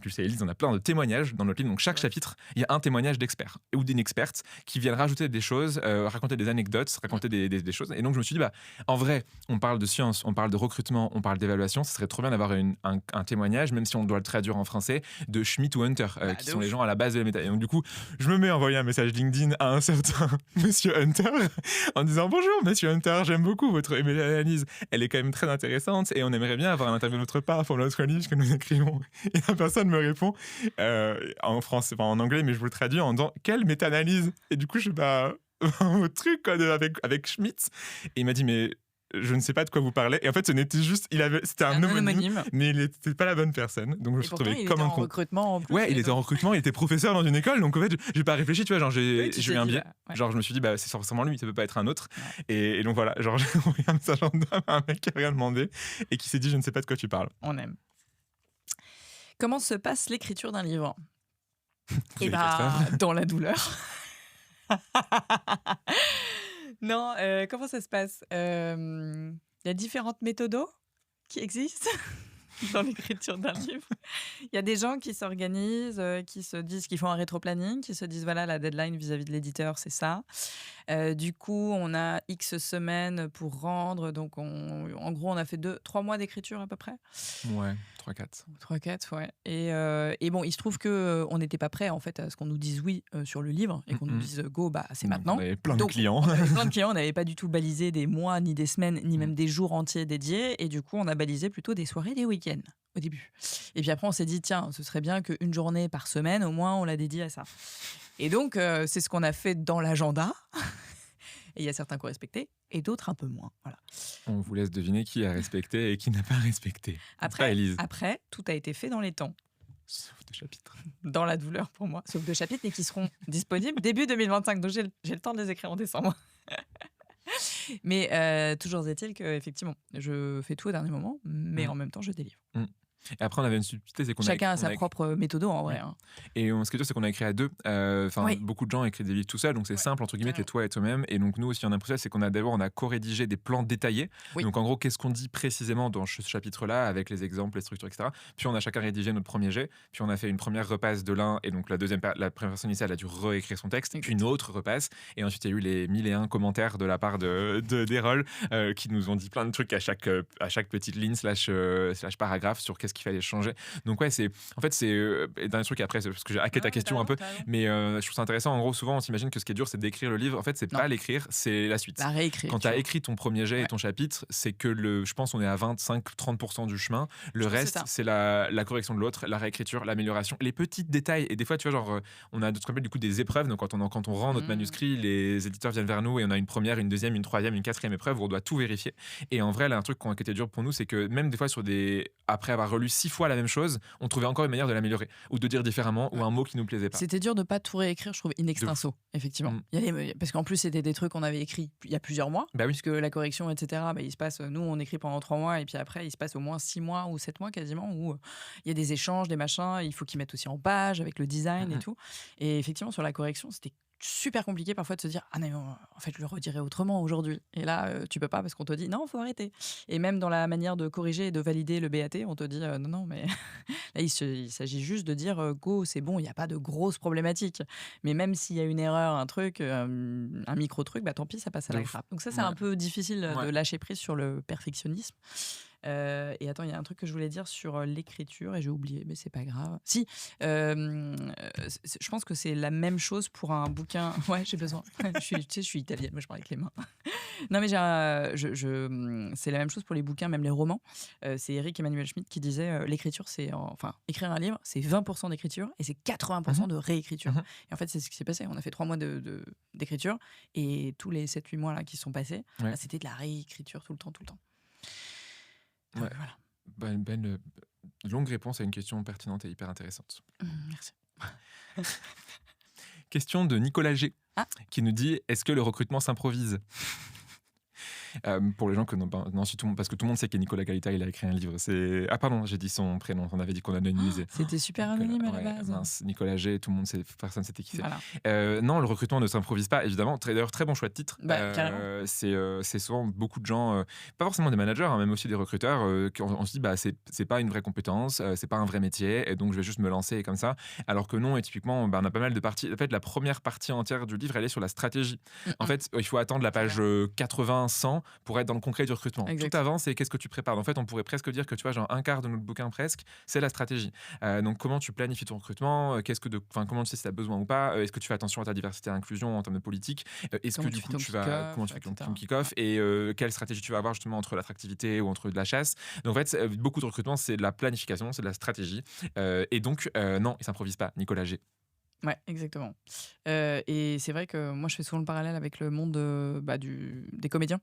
Tu sais, Elise, on a plein de témoignages dans notre livre. Donc, chaque chapitre, il y a un témoignage d'expert ou d'une experte qui viennent rajouter des choses, raconter des anecdotes, raconter des choses. Et donc, je me suis dit, en vrai, on parle de science, on parle de recrutement, on parle d'évaluation. Ce serait trop bien d'avoir un témoignage, même si on doit le traduire en français, de Schmidt ou Hunter, qui sont les gens à la base de la méta. Et donc, du coup, je me mets à envoyer un message LinkedIn à un certain monsieur Hunter en disant: bonjour, monsieur Hunter, j'aime beaucoup votre analyse. Elle est quand même très intéressante et on aimerait bien avoir un interview de notre part pour notre livre que nous écrivons. Et la personne me répond en français, en anglais, mais je vous le traduis en disant: quelle méta-analyse? Et du coup, je au truc quoi, avec Schmitt. Et il m'a dit: mais je ne sais pas de quoi vous parlez. Et en fait, c'était un homonyme, mais il n'était pas la bonne personne. Donc je me suis retrouvé comme un con. Recrutement en plus. Ouais, il était en recrutement, il était professeur dans une école. Donc en fait, j'ai pas réfléchi, tu vois. Genre, j'ai eu un biais. Ouais. Genre, je me suis dit, c'est forcément lui, ça peut pas être un autre. Ouais. Et donc voilà, genre, j'ai envoyé un message à un mec qui a rien demandé et qui s'est dit: je ne sais pas de quoi tu parles. On aime. Comment se passe l'écriture d'un livre? Dans la douleur. Non, comment ça se passe? Il y a différentes méthodes qui existent dans l'écriture d'un livre. Il y a des gens qui s'organisent, qui se disent qu'ils font un rétro-planning, qui se disent voilà, la deadline vis-à-vis de l'éditeur, c'est ça. Du coup, on a X semaines pour rendre. Donc, en gros, on a fait 3 mois d'écriture à peu près. Ouais, 3-4. 3-4, ouais. Et bon, il se trouve qu'on n'était pas prêt en fait à ce qu'on nous dise oui sur le livre et qu'on nous dise go, c'est maintenant. On avait plein de clients. On avait plein de clients, on n'avait pas du tout balisé des mois, ni des semaines, ni même des jours entiers dédiés. Et du coup, on a balisé plutôt des soirées, des week-ends au début. Et puis après, on s'est dit, tiens, ce serait bien qu'une journée par semaine, au moins, on la dédie à ça. Et donc, c'est ce qu'on a fait dans l'agenda. Et il y a certains qui ont respecté et d'autres un peu moins. Voilà. On vous laisse deviner qui a respecté et qui n'a pas respecté. Après, tout a été fait dans les temps. Sauf 2 chapitres. Dans la douleur pour moi. Sauf 2 chapitres, mais qui seront disponibles début 2025. Donc j'ai le temps de les écrire en décembre. Mais toujours est-il qu'effectivement, je fais tout au dernier moment, mais en même temps, je délivre. Et après, on avait une subtilité, c'est qu'on chacun a sa propre méthode en vrai. Hein. Et ce qui est dur, c'est qu'on a écrit à 2. Beaucoup de gens écrivent des livres tout seuls, donc c'est simple, entre guillemets, t'es toi et toi-même. Et donc nous aussi, on a un process, c'est qu'on a co-rédigé des plans détaillés. Oui. Donc en gros, qu'est-ce qu'on dit précisément dans ce chapitre-là, avec les exemples, les structures, etc. Puis on a chacun rédigé notre premier jet, puis on a fait une première repasse de l'un, et donc la première personne initiale a dû réécrire son texte, puis une autre repasse. Et ensuite, il y a eu les 1001 commentaires de la part d'Erol qui nous ont dit plein de trucs à chaque petite ligne / paragraphe sur qu'est-ce qu'il fallait changer. Donc ouais, c'est dernier truc après, parce que j'ai hacké ta question un peu, mais je trouve ça intéressant. En gros, souvent on s'imagine que ce qui est dur, c'est d'écrire le livre. En fait, c'est pas l'écrire, c'est la suite. La réécrire. Quand tu as écrit ton premier jet et ton chapitre, c'est que je pense on est à 25-30% du chemin. Le reste, c'est la correction de l'autre, la réécriture, l'amélioration, les petits détails. Et des fois, tu vois, genre on a d'autres du coup des épreuves. Donc quand on rend notre manuscrit, les éditeurs viennent vers nous et on a une première, une deuxième, une troisième, une quatrième épreuve où on doit tout vérifier. Et en vrai, là, un truc qui était dur pour nous, c'est que même des fois après avoir relu relu 6 fois la même chose, on trouvait encore une manière de l'améliorer ou de dire différemment ou un mot qui nous plaisait pas. C'était dur de pas tout réécrire, je trouve, in extenso, effectivement. Parce qu'en plus, c'était des trucs qu'on avait écrits il y a plusieurs mois, puisque la correction, etc., il se passe, nous, on écrit pendant 3 mois, et puis après, il se passe au moins 6 mois ou 7 mois quasiment, où il y a des échanges, des machins, il faut qu'ils mettent aussi en page avec le design et tout. Et effectivement, sur la correction, c'était super compliqué parfois de se dire ah non, en fait je le redirais autrement aujourd'hui, et là tu peux pas parce qu'on te dit non, faut arrêter. Et même dans la manière de corriger et de valider le BAT, on te dit non mais là il s'agit juste de dire go, c'est bon, il n'y a pas de grosses problématiques, mais même s'il y a une erreur, un truc, un micro truc, tant pis, ça passe à la grappe. Donc ça c'est un peu difficile de lâcher prise sur le perfectionnisme. Et attends, il y a un truc que je voulais dire sur l'écriture et j'ai oublié, mais c'est pas grave. Si, je pense que c'est la même chose pour un bouquin. Ouais, j'ai besoin. Je suis italienne, moi je parle avec les mains. Non, mais c'est la même chose pour les bouquins, même les romans. C'est Eric Emmanuel Schmitt qui disait l'écriture, écrire un livre, c'est 20% d'écriture et c'est 80% de réécriture. Et en fait, c'est ce qui s'est passé. On a fait 3 mois d'écriture et tous les 7-8 mois là qui sont passés, c'était de la réécriture tout le temps. Ouais. Voilà. Une longue réponse à une question pertinente et hyper intéressante. Merci. Question de Nicolas G, qui nous dit est-ce que le recrutement s'improvise? Pour les gens que non, si tout le monde, parce que tout le monde sait que Nicolas Galita il a écrit un livre. Ah pardon, j'ai dit son prénom. On avait dit qu'on anonymisait. C'était super anonyme à la base. Mince, Nicolas G, tout le monde sait, personne s'était qui c'est. Voilà. Non, le recrutement ne s'improvise pas, évidemment. D'ailleurs, très bon choix de titre. C'est souvent beaucoup de gens, pas forcément des managers, même aussi des recruteurs, on se dit c'est pas une vraie compétence, c'est pas un vrai métier, et donc je vais juste me lancer comme ça. Alors que non, et typiquement, on a pas mal de parties. En fait, la première partie entière du livre, elle est sur la stratégie. En fait, il faut attendre la page 80-100 pour être dans le concret du recrutement. Exact. Tout avant, c'est qu'est-ce que tu prépares. En fait, on pourrait presque dire que tu vois, genre un quart de notre bouquin presque, c'est la stratégie. Donc, comment tu planifies ton recrutement, comment tu sais si tu as besoin ou pas, est-ce que tu fais attention à ta diversité et inclusion en termes de politique, est-ce que du coup comment tu fais ton kick-off, et quelle stratégie tu vas avoir justement entre l'attractivité ou entre de la chasse. Donc, en fait, beaucoup de recrutement, c'est de la planification, c'est de la stratégie. Et donc, non, il s'improvise pas, Nicolas G. Ouais, exactement. Et c'est vrai que moi, je fais souvent le parallèle avec le monde des comédiens.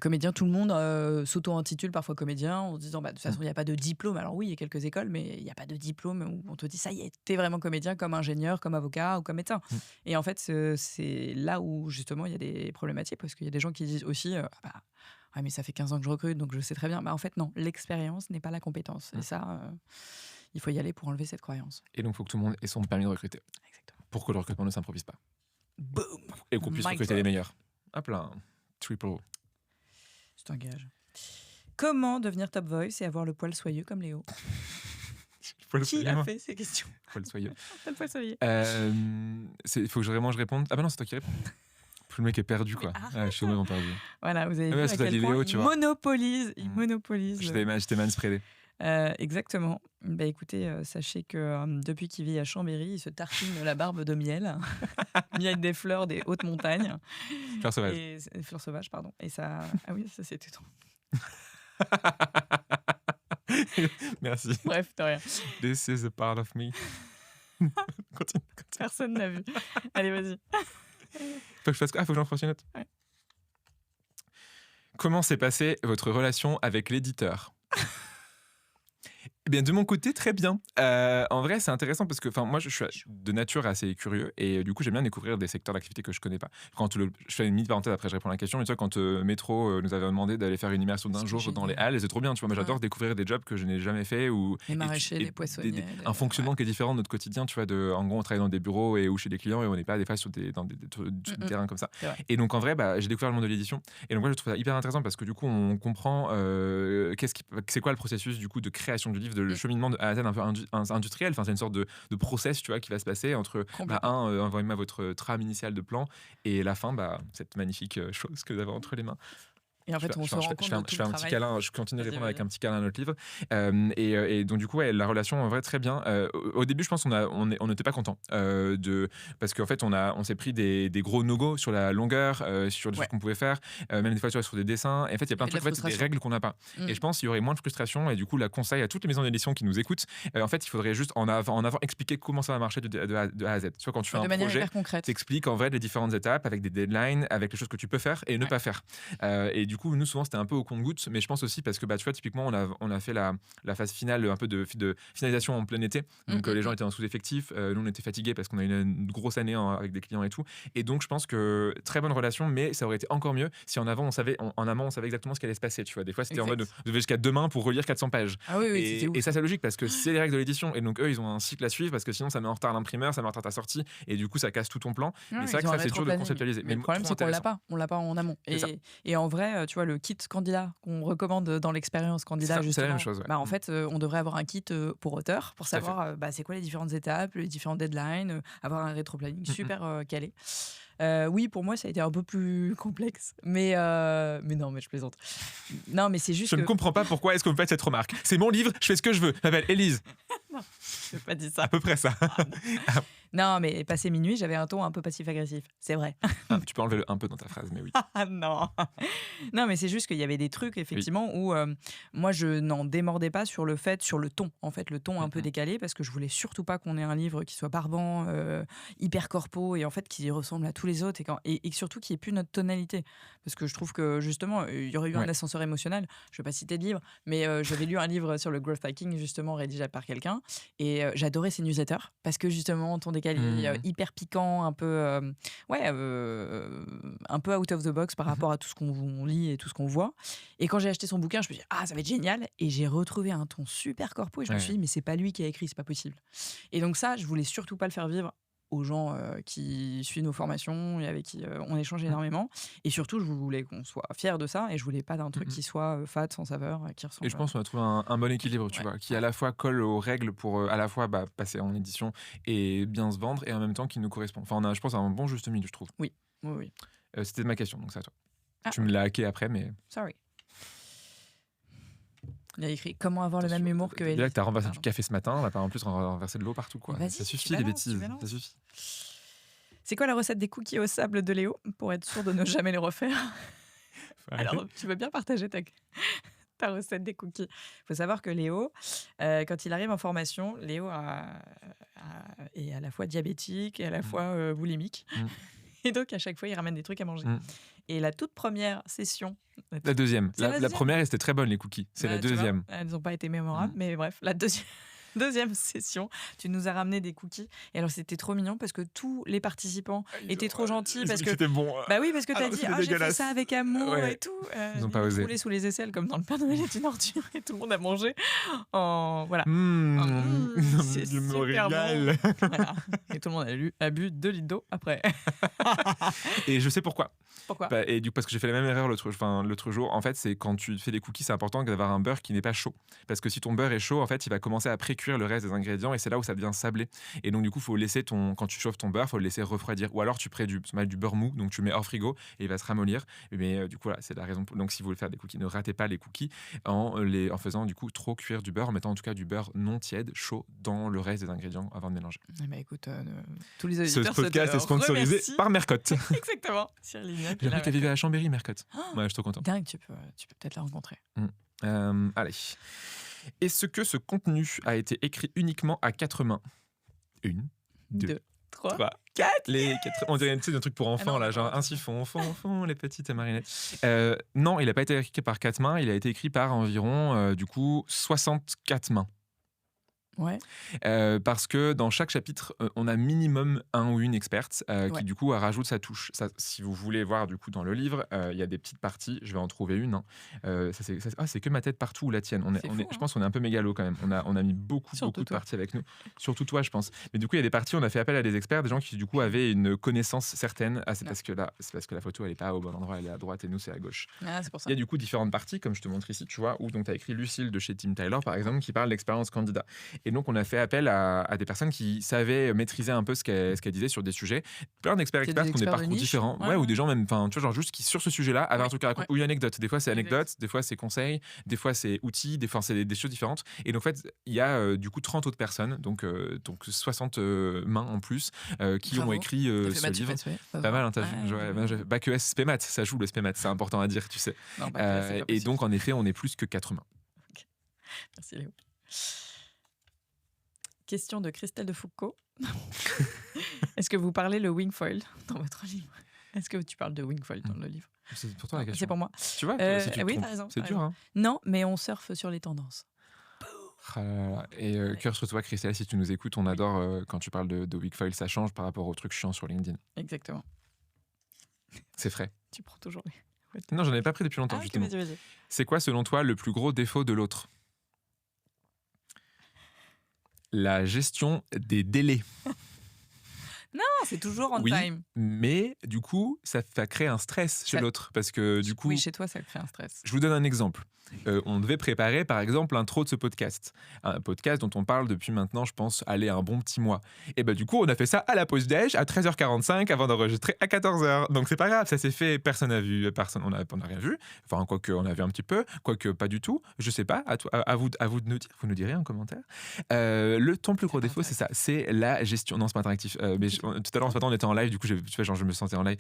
Comédiens, tout le monde s'auto-intitule parfois comédien en se disant de toute façon, il n'y a pas de diplôme. Alors oui, il y a quelques écoles, mais il n'y a pas de diplôme où on te dit ça y est, t'es vraiment comédien, comme ingénieur, comme avocat ou comme médecin. Et en fait, c'est là où justement il y a des problématiques, parce qu'il y a des gens qui disent aussi ouais, mais ça fait 15 ans que je recrute, donc je sais très bien. En fait, non, l'expérience n'est pas la compétence. Et ça... il faut y aller pour enlever cette croyance. Et donc, il faut que tout le monde ait son permis de recruter. Exactement. Pour que le recrutement ne s'improvise pas. Boom. Et qu'on puisse recruter les meilleurs. Hop là, triple. C'est un gage. Comment devenir Top Voice et avoir le poil soyeux comme Léo? Qui a fait ces questions? Poil soyeux. Le poil soyeux. Il faut que je réponde. Ah bah non, c'est toi qui réponds. Le mec est perdu, quoi. Je suis vraiment perdu. Voilà, vous avez vu à quel point il monopolise. Il monopolise. J'étais manspreadé. Exactement. Écoutez, sachez que depuis qu'il vit à Chambéry, il se tartine la barbe de miel. Miel des fleurs des hautes montagnes. Fleurs sauvages. Fleurs sauvages, pardon. Et ça... Ah oui, ça c'était tout. Merci. Bref, de rien. This is a part of me. Continue. Personne n'a vu. Allez, vas-y. Faut que je fasse quoi? Faut que j'en fasse une autre. Ouais. Comment s'est passée votre relation avec l'éditeur? Eh bien, de mon côté, très bien. En vrai, c'est intéressant parce que moi, je suis de nature assez curieux et du coup, j'aime bien découvrir des secteurs d'activité que je connais pas. Je fais une mini-parenthèse, après je réponds à la question. Mais tu vois, quand Métro nous avait demandé d'aller faire une immersion d'1 jour dans les halles, c'est trop bien. Tu vois, moi, j'adore découvrir des jobs que je n'ai jamais fait. Les maraîchers, les poissonniers. Un fonctionnement qui est différent de notre quotidien. Tu vois, en gros, on travaille dans des bureaux ou chez des clients et on n'est pas des fois sur des terrains comme ça. Et donc, en vrai, j'ai découvert le monde de l'édition. Et donc, moi, je trouve ça hyper intéressant parce que du coup, on comprend c'est quoi le processus du coup de création du livre, le cheminement de A à Z un peu industriel. Enfin, c'est une sorte de process, tu vois, qui va se passer entre envoyez-moi votre trame initiale de plan et la fin, cette magnifique chose que vous avez entre les mains. Et en fait, on se rend compte de tout le travail. Câlin, je continue de répondre avec un petit câlin à notre livre. Et donc, du coup, la relation, en vrai, très bien. Au début, je pense qu'on n'était pas content. Parce qu'en fait, on s'est pris des gros no-go sur la longueur, sur des choses qu'on pouvait faire, même des fois, tu vois, sur des dessins. Et en fait, il y a plein de trucs, en fait, des règles qu'on n'a pas. Et je pense qu'il y aurait moins de frustration. Et du coup, la conseil à toutes les maisons d'édition qui nous écoutent, en fait, il faudrait juste en avant expliquer comment ça va marcher de A à Z. Tu vois, quand tu fais un projet, t'expliques en vrai les différentes étapes avec des deadlines, avec les choses que tu peux faire et ne pas faire. Et du coup, nous, souvent, c'était un peu au compte-gouttes, mais je pense aussi parce que, tu vois, typiquement, on a fait la phase finale, un peu de finalisation en plein été. Donc, les gens étaient en sous-effectif. Nous, on était fatigués parce qu'on a eu une grosse année avec des clients et tout. Et donc, je pense que très bonne relation, mais ça aurait été encore mieux si en amont, on savait exactement ce qui allait se passer. Tu vois, des fois, c'était en mode, on devait jusqu'à demain pour relire 400 pages. Ah oui, et ça, c'est logique parce que c'est les règles de l'édition. Et donc, eux, ils ont un cycle à suivre parce que sinon, ça met en retard l'imprimeur, ça met en retard ta sortie. Et du coup, ça casse tout ton plan. Mais c'est vrai que ça, c'est dur de conceptualiser. Mais le problème, c'est qu'on l'a pas en amont. Et en vrai, tu vois, le kit candidat qu'on recommande dans l'expérience candidat, justement, c'est la même chose. En fait, on devrait avoir un kit pour auteur pour savoir c'est quoi les différentes étapes, les différentes deadlines, avoir un rétro-planning super calé. Oui, pour moi, ça a été un peu plus complexe. Mais non, mais je plaisante. Non, mais c'est juste Je ne comprends pas pourquoi est-ce que vous faites cette remarque. C'est mon livre, je fais ce que je veux. Je m'appelle Élise. Non, je n'ai pas dit ça. À peu près ça. Non, mais passé minuit, j'avais un ton un peu passif-agressif. C'est vrai. Tu peux enlever le un peu dans ta phrase, mais oui. Non. Non, mais c'est juste qu'il y avait des trucs, effectivement, où moi, je n'en démordais pas sur le ton. En fait, le ton un peu décalé, parce que je voulais surtout pas qu'on ait un livre qui soit barbant, hyper corpo, et en fait, qui ressemble à tous les autres, et surtout qui ait plus notre tonalité. Parce que je trouve que, justement, il y aurait eu un ascenseur émotionnel. Je vais pas citer de livre, mais j'avais lu un livre sur le growth hacking, justement, rédigé par quelqu'un, et j'adorais ses newsletters, parce que, justement, ton décalé hyper piquant, un peu un peu out of the box par rapport à tout ce qu'on lit et tout ce qu'on voit. Et quand j'ai acheté son bouquin, je me suis dit ça va être génial, et j'ai retrouvé un ton super corpo et je me suis dit mais c'est pas lui qui a écrit, c'est pas possible. Et donc ça, je voulais surtout pas le faire vivre aux gens qui suivent nos formations et avec qui on échange énormément, et surtout je voulais qu'on soit fiers de ça, et je voulais pas d'un truc qui soit fade, sans saveur, qui ressemble. Et je pense qu'on a trouvé un bon équilibre, tu vois, qui à la fois colle aux règles pour à la fois passer en édition et bien se vendre, et en même temps qui nous correspond. Enfin, on a, je pense, un bon juste milieu, je trouve. Oui. C'était ma question, donc c'est à toi. Tu me l'as hacké après, mais... Sorry. Il a écrit comment avoir le même humour que Élise. Là que t'as renversé du café ce matin, on va pas en plus renverser de l'eau partout, quoi. Ça suffit, les bêtises. Ça suffit. C'est quoi la recette des cookies au sable de Léo, pour être sûr de ne jamais les refaire? Alors, tu veux bien partager ta recette des cookies? Il faut savoir que Léo, quand il arrive en formation, Léo est à la fois diabétique et à la fois boulimique. Et donc, à chaque fois, il ramène des trucs à manger. Et la toute première session... La deuxième. La première, c'était très bonne, les cookies. C'est la deuxième. Elles n'ont pas été mémorables, mais bref, la deuxième session, tu nous as ramené des cookies. Et alors, c'était trop mignon parce que tous les participants étaient trop gentils. Parce que c'était bon. Bah oui, parce que t'as dit j'ai fait ça avec amour et tout. Ils n'ont pas osé. Roulé sous les aisselles comme dans Le Père Noël est une ordure, et tout le monde a mangé. Voilà. C'est je me super régale. bon. Voilà. Et tout le monde a bu 2 litres d'eau après. Et je sais pourquoi. Pourquoi? Et du coup, parce que j'ai fait la même erreur l'autre jour. En fait, c'est quand tu fais des cookies, c'est important d'avoir un beurre qui n'est pas chaud. Parce que si ton beurre est chaud, en fait, il va commencer à précuire le reste des ingrédients, et c'est là où ça devient sablé. Et donc, du coup, faut laisser quand tu chauffes ton beurre, faut le laisser refroidir. Ou alors, tu prends du beurre mou, donc tu le mets hors frigo et il va se ramollir. Mais du coup, voilà, c'est la raison. Donc, si vous voulez faire des cookies, ne ratez pas les cookies en faisant du coup trop cuire du beurre, en mettant en tout cas du beurre non tiède, chaud, dans le reste des ingrédients avant de mélanger. Écoute, tous les auditeurs, ce podcast est sponsorisé par Mercotte. Exactement. Cyril Lignac. J'ai vu qu'elle vivait à Chambéry, Mercotte. Ouais, je suis trop content. Dingue, tu peux peut-être la rencontrer. Allez. Est-ce que ce contenu a été écrit uniquement à 4 mains? 1, 2, 3, 4. Les 4. On dirait un truc pour enfants, là, genre ainsi font, les petites marionnettes. Non, il n'a pas été écrit par 4 mains, il a été écrit par environ, du coup, 64 mains. Ouais. Parce que dans chaque chapitre, on a minimum un ou une experte qui du coup rajoute sa touche. Ça, si vous voulez voir du coup dans le livre, il y a des petites parties. Je vais en trouver une. C'est que ma tête partout, ou la tienne. Je pense qu'on est un peu mégalo quand même. On a mis beaucoup de parties avec nous. Surtout toi, je pense. Mais du coup, il y a des parties. On a fait appel à des experts, des gens qui du coup avaient une connaissance certaine. C'est parce que la photo elle est pas au bon endroit, elle est à droite et nous c'est à gauche. C'est pour ça. Il y a du coup différentes parties, comme je te montre ici, tu vois, où donc tu as écrit Lucille de chez Tim Tyler par exemple, qui parle d'expérience candidat. Et donc, on a fait appel à des personnes qui savaient maîtriser un peu ce qu'elle disait sur des sujets. Plein d'experts qui ont des parcours différents. Ou des gens même, tu vois, genre juste qui, sur ce sujet-là, avaient un truc à raconter. Ou une anecdote. Des fois, c'est anecdote, des fois, c'est conseil, des fois, c'est outils, des fois, c'est des choses différentes. Et donc, en fait, il y a du coup 30 autres personnes, donc 60 mains en plus, qui ont écrit ce livre. Pas mal, hein, t'as vu. Bac ES, SPEMAT, ça joue le SPEMAT, c'est important à dire, tu sais. Non, et donc, en effet, on est plus que 4 mains. Okay. Merci Léo. Question de Christelle de Foucault. Est-ce que vous parlez le wingfoil dans votre livre? Est-ce que tu parles de wingfoil dans le livre? C'est pour toi la question. C'est pour moi. Tu vois, si tu te Oui, trompes, t'as raison. c'est dur. Hein. Non, mais on surfe sur les tendances. Ah là là. Et cœur sur toi, Christelle, si tu nous écoutes, on adore quand tu parles de Weekfoil, ça change par rapport aux trucs chiants sur LinkedIn. Exactement. C'est frais. Tu prends toujours les... Non, j'en avais pas pris depuis longtemps, ok, justement. vas-y. C'est quoi, selon toi, le plus gros défaut de l'autre ? La gestion des délais. Non, c'est toujours on Oui, time. mais du coup, ça crée un stress chez l'autre. Parce que du coup, Oui, chez toi, ça crée un stress. je vous donne un exemple. On devait préparer, par exemple, l'intro de ce podcast. Un podcast dont on parle depuis maintenant, je pense, un bon petit mois. Et du coup, on a fait ça à la pause déj, à 13h45, avant d'enregistrer à 14h. Donc, c'est pas grave, ça s'est fait, personne n'a vu, on n'a rien vu. Enfin, quoique, on a vu un petit peu, quoique pas du tout. Je sais pas, à vous de nous dire, vous nous direz en commentaire. Ton plus gros défaut, c'est ça, c'est la gestion. Non, c'est pas interactif. Mais tout à l'heure, ce matin, on était en live, du coup, je me sentais en live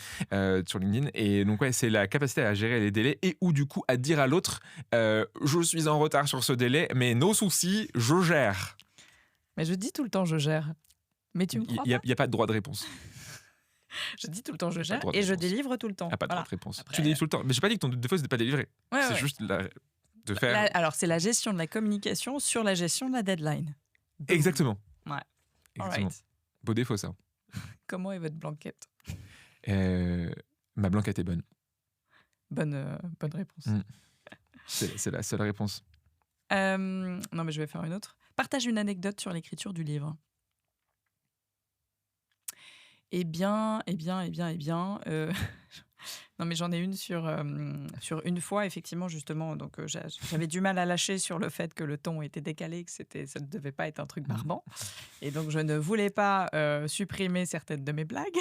sur LinkedIn. Et donc, ouais, c'est la capacité à gérer les délais et ou, du coup, à dire à l'autre, je suis en retard sur ce délai, mais nos soucis, je gère. Mais je dis tout le temps je gère. Mais tu me crois pas ? Il n'y a pas de droit de réponse. Je dis tout le temps je gère de et je réponse. délivre tout le temps. Il n'y a pas de droit de réponse. Après, Tu délivres tout le temps. Mais je n'ai pas dit que ton défaut, c'était pas délivré. C'est juste de faire... alors, c'est la gestion de la communication sur la gestion de la deadline. Boom. Exactement. Ouais. Exactement. Right. Beau défaut, ça. Comment est votre blanquette ? Ma blanquette est bonne. Bonne réponse. C'est la seule réponse. Non, mais je vais faire une autre. Partage une anecdote sur l'écriture du livre. Eh bien. Non, mais j'en ai une sur une fois, effectivement, justement. Donc, j'avais du mal à lâcher sur le fait que le ton était décalé, que ça ne devait pas être un truc barbant. Et donc, je ne voulais pas supprimer certaines de mes blagues.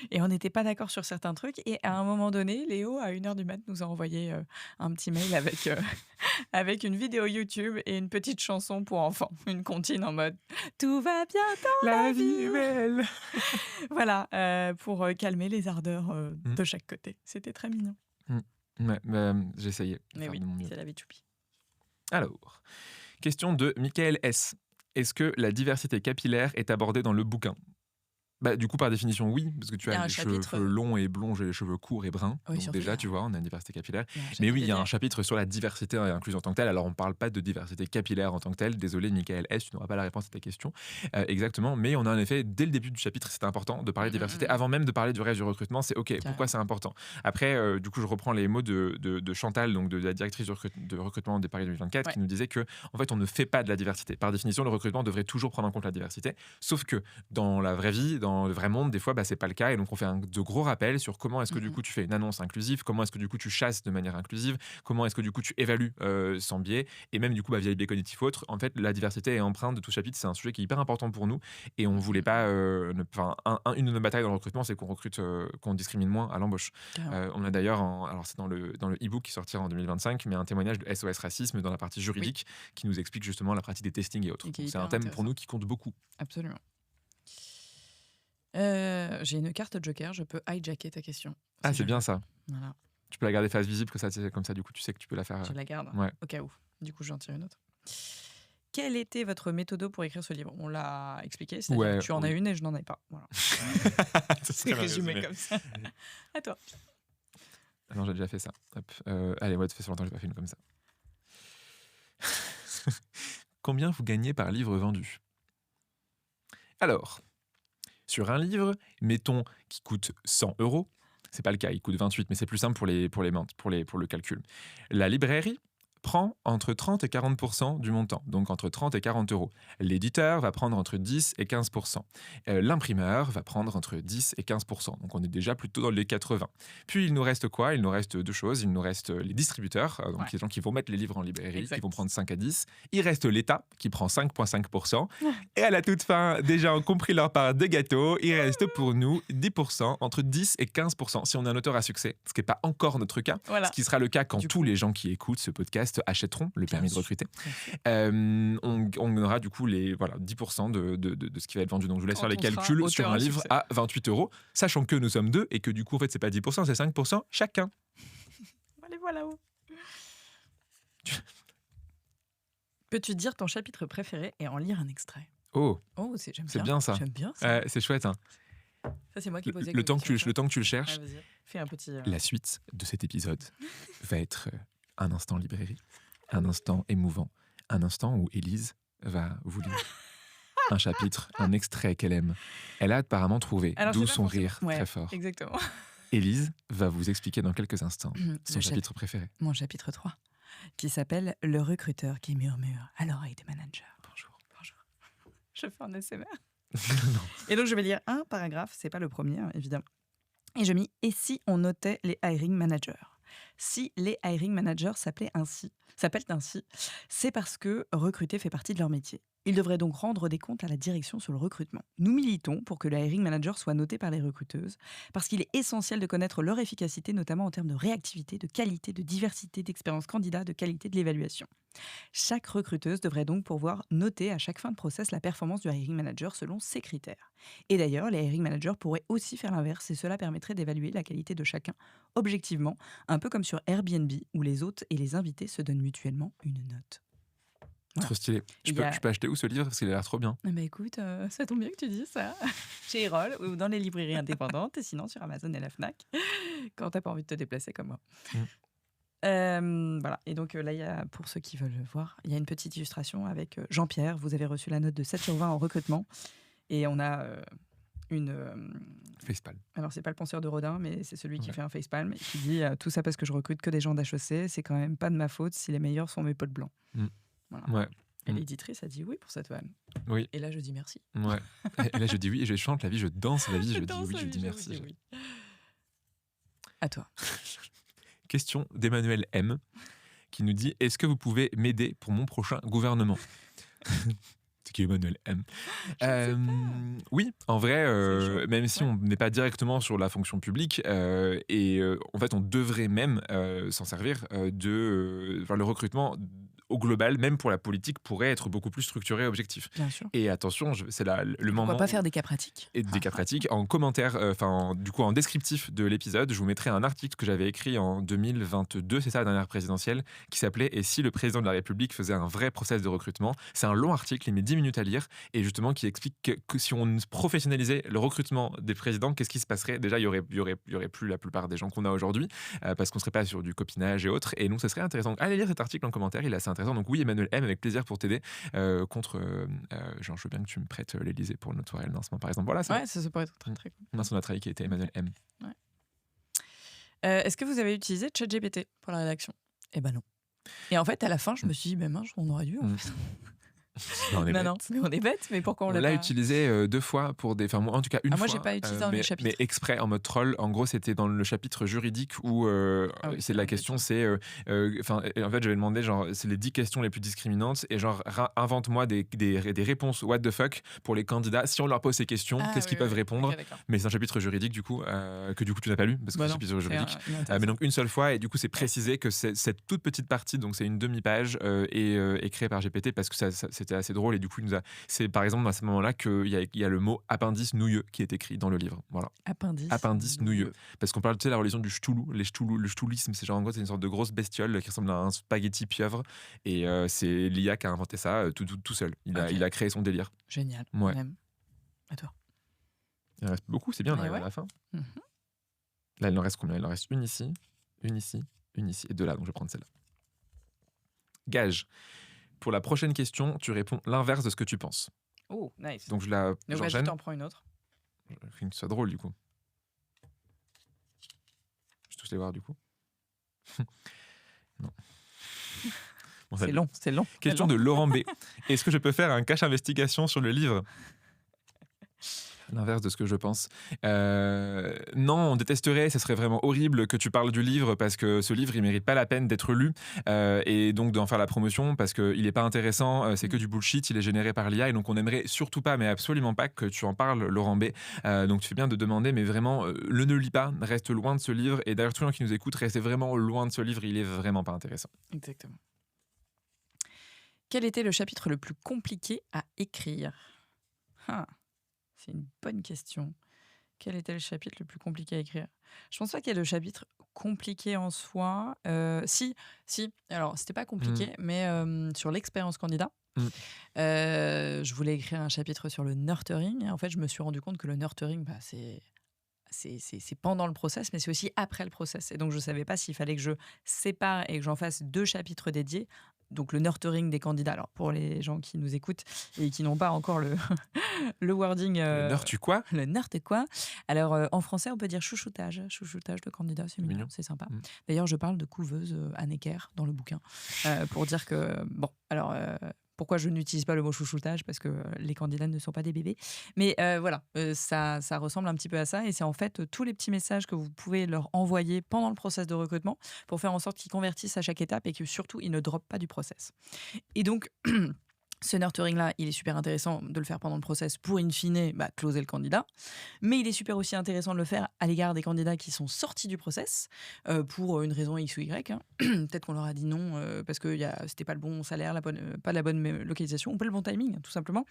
Et on n'était pas d'accord sur certains trucs. Et à un moment donné, Léo, à 1h du mat, nous a envoyé un petit mail avec une vidéo YouTube et une petite chanson pour enfants. Une comptine en mode « Tout va bien dans la vie est belle !» Voilà, pour calmer les ardeurs de chaque côté. C'était très mignon. J'essayais de Mais faire oui, de mon mieux. c'est la vie choupi. Alors, question de Michael S. Est-ce que la diversité capillaire est abordée dans le bouquin ? Du coup, par définition, oui, parce que tu as les cheveux longs et blonds, j'ai les cheveux courts et bruns. Oui, donc déjà, tu vois, on a une diversité capillaire. Ouais, mais oui, il y a un chapitre sur la diversité et inclusion en tant que telle. Alors, on ne parle pas de diversité capillaire en tant que telle. Désolé, Michael S., tu n'auras pas la réponse à ta question. Exactement. Mais on a en effet, dès le début du chapitre, c'était important de parler de diversité. Avant même de parler du reste du recrutement, c'est OK, pourquoi c'est important ? Après, du coup, je reprends les mots de Chantal, donc de la directrice de recrutement des Paris 2024, qui nous disait que, en fait, on ne fait pas de la diversité. Par définition, le recrutement devrait toujours prendre en compte la diversité. Sauf que dans la vraie vie, dans le vrai monde, des fois, c'est pas le cas. Et donc, on fait de gros rappels sur comment est-ce que du coup, tu fais une annonce inclusive, comment est-ce que du coup, tu chasses de manière inclusive, comment est-ce que du coup, tu évalues sans biais, et même du coup, via les biais cognitifs ou autres. En fait, la diversité est empreinte de tout chapitre. C'est un sujet qui est hyper important pour nous. Et on voulait pas. Une de nos batailles dans le recrutement, c'est qu'on recrute, qu'on discrimine moins à l'embauche. On a d'ailleurs, alors c'est dans le e-book qui sortira en 2025, mais un témoignage de SOS Racisme dans la partie juridique qui nous explique justement la pratique des testings et autres. C'est un thème pour nous qui compte beaucoup. Absolument. J'ai une carte Joker, je peux hijacker ta question. C'est bien ça. Voilà. Tu peux la garder face visible, comme ça, du coup, tu sais que tu peux la faire. Je la garde, au cas où. Du coup, j'en tire une autre. Quelle était votre méthode pour écrire ce livre ? On l'a expliqué, c'est-à-dire que tu en as une et je n'en ai pas. Voilà. C'est résumé comme ça. À toi. Non, j'ai déjà fait ça. Allez, ça fait sur longtemps que je n'ai pas fait une comme ça. Combien vous gagnez par livre vendu ? Alors, sur un livre, mettons, qui coûte 100 €, c'est pas le cas, il coûte 28, mais c'est plus simple pour le calcul. La librairie prend entre 30 et 40% du montant, donc entre 30 et 40 €. L'éditeur va prendre entre 10 et 15%. L'imprimeur va prendre entre 10 et 15%. Donc on est déjà plutôt dans les 80. Puis il nous reste quoi ? Il nous reste deux choses. Il nous reste les distributeurs, donc les gens qui vont mettre les livres en librairie, qui vont prendre 5 à 10. Il reste l'État qui prend 5,5%. Et à la toute fin, déjà, on compris leur part de gâteau, il reste pour nous 10%, entre 10 et 15%. Si on est un auteur à succès, ce qui n'est pas encore notre cas, ce qui sera le cas quand tous les gens qui écoutent ce podcast achèteront le permis de recruter. On aura du coup les 10% de ce qui va être vendu. Donc je vous laisse faire les calculs sur un livre à 28 €, sachant que nous sommes deux et que du coup en fait c'est pas 10%, c'est 5% chacun. Allez, voilà. Peux-tu dire ton chapitre préféré et en lire un extrait ? Oh, j'aime c'est bien. bien ça. J'aime bien ça. C'est chouette. Hein. Ça, c'est moi qui posais Le temps que tu le cherches, vas-y. Fais un petit. la suite de cet épisode va être un instant librairie, un instant émouvant, un instant où Élise va vous lire un chapitre, un extrait qu'elle aime. Elle a apparemment trouvé, Alors, d'où c'est pas son forcément- rire Ouais, très fort. Exactement. Élise va vous expliquer dans quelques instants son Le chapitre préféré. Mon chapitre 3, qui s'appelle Le recruteur qui murmure à l'oreille des managers. Bonjour. Bonjour. Je fais un ASMR. Non. Et donc, je vais lire un paragraphe, c'est pas le premier, hein, évidemment. Et je mis « Et si on notait les hiring managers ?» Si les hiring managers s'appellent ainsi, c'est parce que recruter fait partie de leur métier. Ils devraient donc rendre des comptes à la direction sur le recrutement. Nous militons pour que le hiring manager soit noté par les recruteuses, parce qu'il est essentiel de connaître leur efficacité, notamment en termes de réactivité, de qualité, de diversité, d'expérience candidat, de qualité de l'évaluation. Chaque recruteuse devrait donc pouvoir noter à chaque fin de process la performance du hiring manager selon ses critères. Et d'ailleurs, les hiring managers pourraient aussi faire l'inverse et cela permettrait d'évaluer la qualité de chacun objectivement, un peu comme sur Airbnb où les hôtes et les invités se donnent mutuellement une note. Voilà. Trop stylé. Je peux acheter où ce livre parce qu'il a l'air trop bien. Ah bah écoute, ça tombe bien que tu dises ça. Chez Erol ou dans les librairies indépendantes et sinon sur Amazon et la Fnac quand t'as pas envie de te déplacer comme moi. Voilà. Et donc là, pour ceux qui veulent le voir, il y a une petite illustration avec Jean-Pierre. Vous avez reçu la note de 7 sur 20 en recrutement. Et on a une... Facepalm. Alors, c'est pas le penseur de Rodin, mais c'est celui qui fait un facepalm et qui dit tout ça parce que je recrute que des gens d'HEC. C'est quand même pas de ma faute si les meilleurs sont mes potes blancs. Voilà. Ouais. Et l'éditrice a dit oui pour cette vanne. Oui. Et là, je dis merci. Ouais. Et là, je dis oui et je chante la vie, je danse la vie, je dis oui, je dis merci. Dis oui. À toi. Question d'Emmanuel M qui nous dit: est-ce que vous pouvez m'aider pour mon prochain gouvernement? C'est qui Emmanuel M? Oui, en vrai, même si on n'est pas directement sur la fonction publique, en fait, on devrait même s'en servir le recrutement au global, même pour la politique, pourrait être beaucoup plus structuré et objectif. Bien sûr. Et attention, c'est là le moment. On va pas faire des cas pratiques. Et des cas pratiques. En commentaire, en descriptif de l'épisode, je vous mettrai un article que j'avais écrit en 2022, c'est ça, la dernière présidentielle, qui s'appelait « Et si le président de la République faisait un vrai process de recrutement ?» C'est un long article, il met 10 minutes à lire, et justement qui explique que si on professionnalisait le recrutement des présidents, qu'est-ce qui se passerait? Déjà, il y aurait plus la plupart des gens qu'on a aujourd'hui, parce qu'on serait pas sur du copinage et autres, et donc ça serait intéressant. Allez lire cet article en commentaire, il est assez intéressant. Donc oui, Emmanuel M, avec plaisir pour t'aider contre... genre, je veux bien que tu me prêtes l'Élysée pour notre soirée de lancement, par exemple. Voilà, ça pourrait être très, très cool. On a son travail qui était Emmanuel M. Ouais. Est-ce que vous avez utilisé ChatGPT pour la rédaction? Eh ben non. Et en fait, à la fin, je me suis dit, ben mince, on aurait dû. En fait. Non, mais on est bête, mais pourquoi on l'a pas utilisé 2 fois pour des... Enfin, moi, en tout cas, une fois. Moi, j'ai pas utilisé dans les chapitres. Mais exprès, en mode troll. En gros, c'était dans le chapitre juridique où c'est la question, c'est... en fait, j'avais demandé, genre, c'est les 10 questions les plus discriminantes et genre, invente-moi des réponses what the fuck pour les candidats. Si on leur pose ces questions, qu'est-ce qu'ils peuvent répondre? Okay, mais c'est un chapitre juridique, du coup, que du coup, tu n'as pas lu, parce que c'est un chapitre juridique. Mais donc, une seule fois, et du coup, c'est précisé que cette toute petite partie, donc c'est une demi-page, est créée par GPT parce que c'était assez drôle et du coup, c'est par exemple à ce moment-là qu'il y a le mot appendice nouilleux qui est écrit dans le livre. Voilà. Appendice nouilleux. Parce qu'on parle de la religion du Cthulhu. Le Cthulhuisme, c'est genre en gros, c'est une sorte de grosse bestiole qui ressemble à un spaghetti pieuvre. Et c'est l'IA qui a inventé ça tout seul. Il a créé son délire. Génial. Ouais. Même. À toi. Il en reste beaucoup, c'est bien, on arrive à la fin. Là, il en reste combien? Il en reste une ici, une ici, une ici et 2 là. Donc je vais prendre celle-là. Gage. Pour la prochaine question, tu réponds l'inverse de ce que tu penses. Oh, nice. Donc je t'en prends une autre. Je fais que ce soit drôle, du coup. Je vais tous les voir, du coup. Non. Bon, c'est long. Question de Laurent B. Est-ce que je peux faire un cache investigation sur le livre? L'inverse de ce que je pense. Non, on détesterait, ce serait vraiment horrible que tu parles du livre parce que ce livre, il mérite pas la peine d'être lu et donc d'en faire la promotion parce qu'il n'est pas intéressant, c'est que du bullshit, il est généré par l'IA et donc on aimerait surtout pas, mais absolument pas que tu en parles, Laurent B. Donc tu fais bien de demander, mais vraiment, ne le lis pas, reste loin de ce livre et d'ailleurs tous les gens qui nous écoutent, restez vraiment loin de ce livre, il est vraiment pas intéressant. Exactement. Quel était le chapitre le plus compliqué à écrire? C'est une bonne question. Quel était le chapitre le plus compliqué à écrire? Je pense pas qu'il y ait de chapitre compliqué en soi. Si. Alors, c'était pas compliqué, mais sur l'expérience candidat, Je voulais écrire un chapitre sur le nurturing. Et en fait, je me suis rendu compte que le nurturing, c'est pendant le process, mais c'est aussi après le process. Et donc, je ne savais pas s'il fallait que je sépare et que j'en fasse 2 chapitres dédiés. Donc, le nurturing des candidats. Alors, pour les gens qui nous écoutent et qui n'ont pas encore le, le wording. Le nurtu quoi ? Le nurtu quoi ? Alors, en français, on peut dire chouchoutage. Chouchoutage de candidat, c'est mignon, Mignon. c'est sympa. D'ailleurs, je parle de couveuse à Necker dans le bouquin pour dire que, bon, alors. Pourquoi je n'utilise pas le mot chouchoutage ? Parce que les candidats ne sont pas des bébés. Mais voilà, ça ressemble un petit peu à ça. Et c'est en fait tous les petits messages que vous pouvez leur envoyer pendant le process de recrutement pour faire en sorte qu'ils convertissent à chaque étape et que surtout, ils ne droppent pas du process. Et donc... Ce nurturing-là, il est super intéressant de le faire pendant le process pour, in fine, closer le candidat. Mais il est super aussi intéressant de le faire à l'égard des candidats qui sont sortis du process pour une raison X ou Y. Hein. Peut-être qu'on leur a dit non parce que c'était pas le bon salaire, pas la bonne localisation ou pas le bon timing, tout simplement.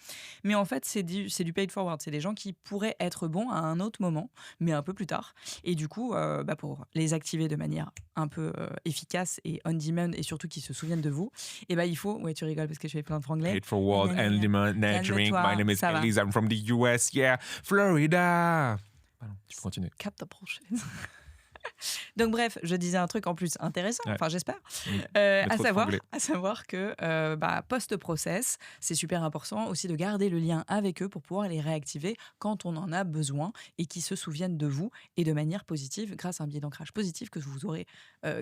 Mais en fait, c'est du paid forward. C'est des gens qui pourraient être bons à un autre moment, mais un peu plus tard. Et du coup, pour les activer de manière un peu efficace et on-demand et surtout qu'ils se souviennent de vous, il faut... Ouais, tu rigoles parce que je fais plein de franglais. Forward and demand nurturing. My name is Elise. I'm from the US. Yeah, Florida. Pardon, tu peux continuer. Cap ta prochaine. Donc bref, je disais un truc en plus intéressant, enfin j'espère, à savoir que post-process, c'est super important aussi de garder le lien avec eux pour pouvoir les réactiver quand on en a besoin et qu'ils se souviennent de vous et de manière positive grâce à un biais d'ancrage positif que vous aurez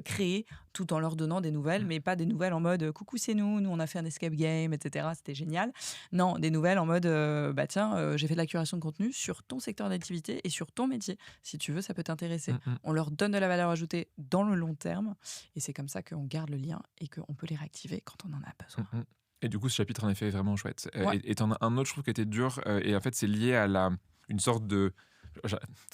créé tout en leur donnant des nouvelles, mais pas des nouvelles en mode coucou c'est nous on a fait un escape game, etc. C'était génial. Non, des nouvelles en mode j'ai fait de la curation de contenu sur ton secteur d'activité et sur ton métier. Si tu veux, ça peut t'intéresser. On leur donne de la valeur ajoutée dans le long terme et c'est comme ça qu'on garde le lien et qu'on peut les réactiver quand on en a besoin. Et du coup, ce chapitre en effet est vraiment chouette. Ouais. Et t'en as un autre, je trouve, qui était dur et en fait, c'est lié à une sorte de...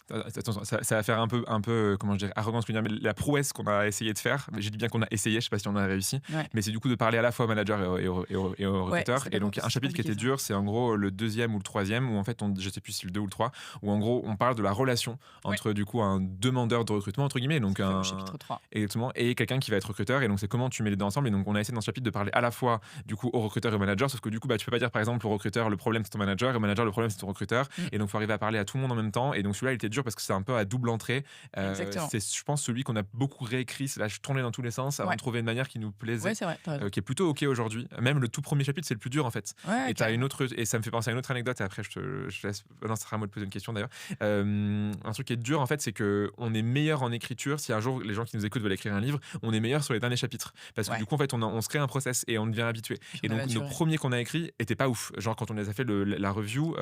Attention, ça va faire un peu comment je dirais, arrogance, mais la prouesse qu'on a essayé de faire. J'ai dit bien qu'on a essayé, je sais pas si on a réussi, mais c'est du coup de parler à la fois aux managers et aux recruteurs. Et donc un chapitre qui était dur, c'est en gros le 2e ou le 3e, où en fait, je sais plus si c'est le 2 ou le 3, où en gros on parle de la relation entre du coup un demandeur de recrutement entre guillemets, donc le chapitre 3. Exactement, et quelqu'un qui va être recruteur. Et donc c'est comment tu mets les deux ensemble. Et donc on a essayé dans ce chapitre de parler à la fois du coup aux recruteurs et aux managers, sauf que du coup tu peux pas dire par exemple au recruteur le problème c'est ton manager et au manager le problème c'est ton recruteur. Et donc faut arriver à parler à tout le monde en même temps. Et donc celui-là il était dur parce que c'est un peu à double entrée. C'est, je pense, celui qu'on a beaucoup réécrit. Là, je tournais dans tous les sens avant de trouver une manière qui nous plaisait, c'est vrai, qui est plutôt ok aujourd'hui. Même le tout premier chapitre, c'est le plus dur en fait. Ouais, et t'as une autre, et ça me fait penser à une autre anecdote. Et après, je te laisse. Non, ça sera à moi de poser une question d'ailleurs. Un truc qui est dur en fait, c'est que on est meilleur en écriture. Si un jour les gens qui nous écoutent veulent écrire un livre, on est meilleur sur les derniers chapitres parce que du coup en fait on se crée un process et on devient habitué. Et donc nos premiers qu'on a écrits étaient pas ouf. Genre quand on les a fait la review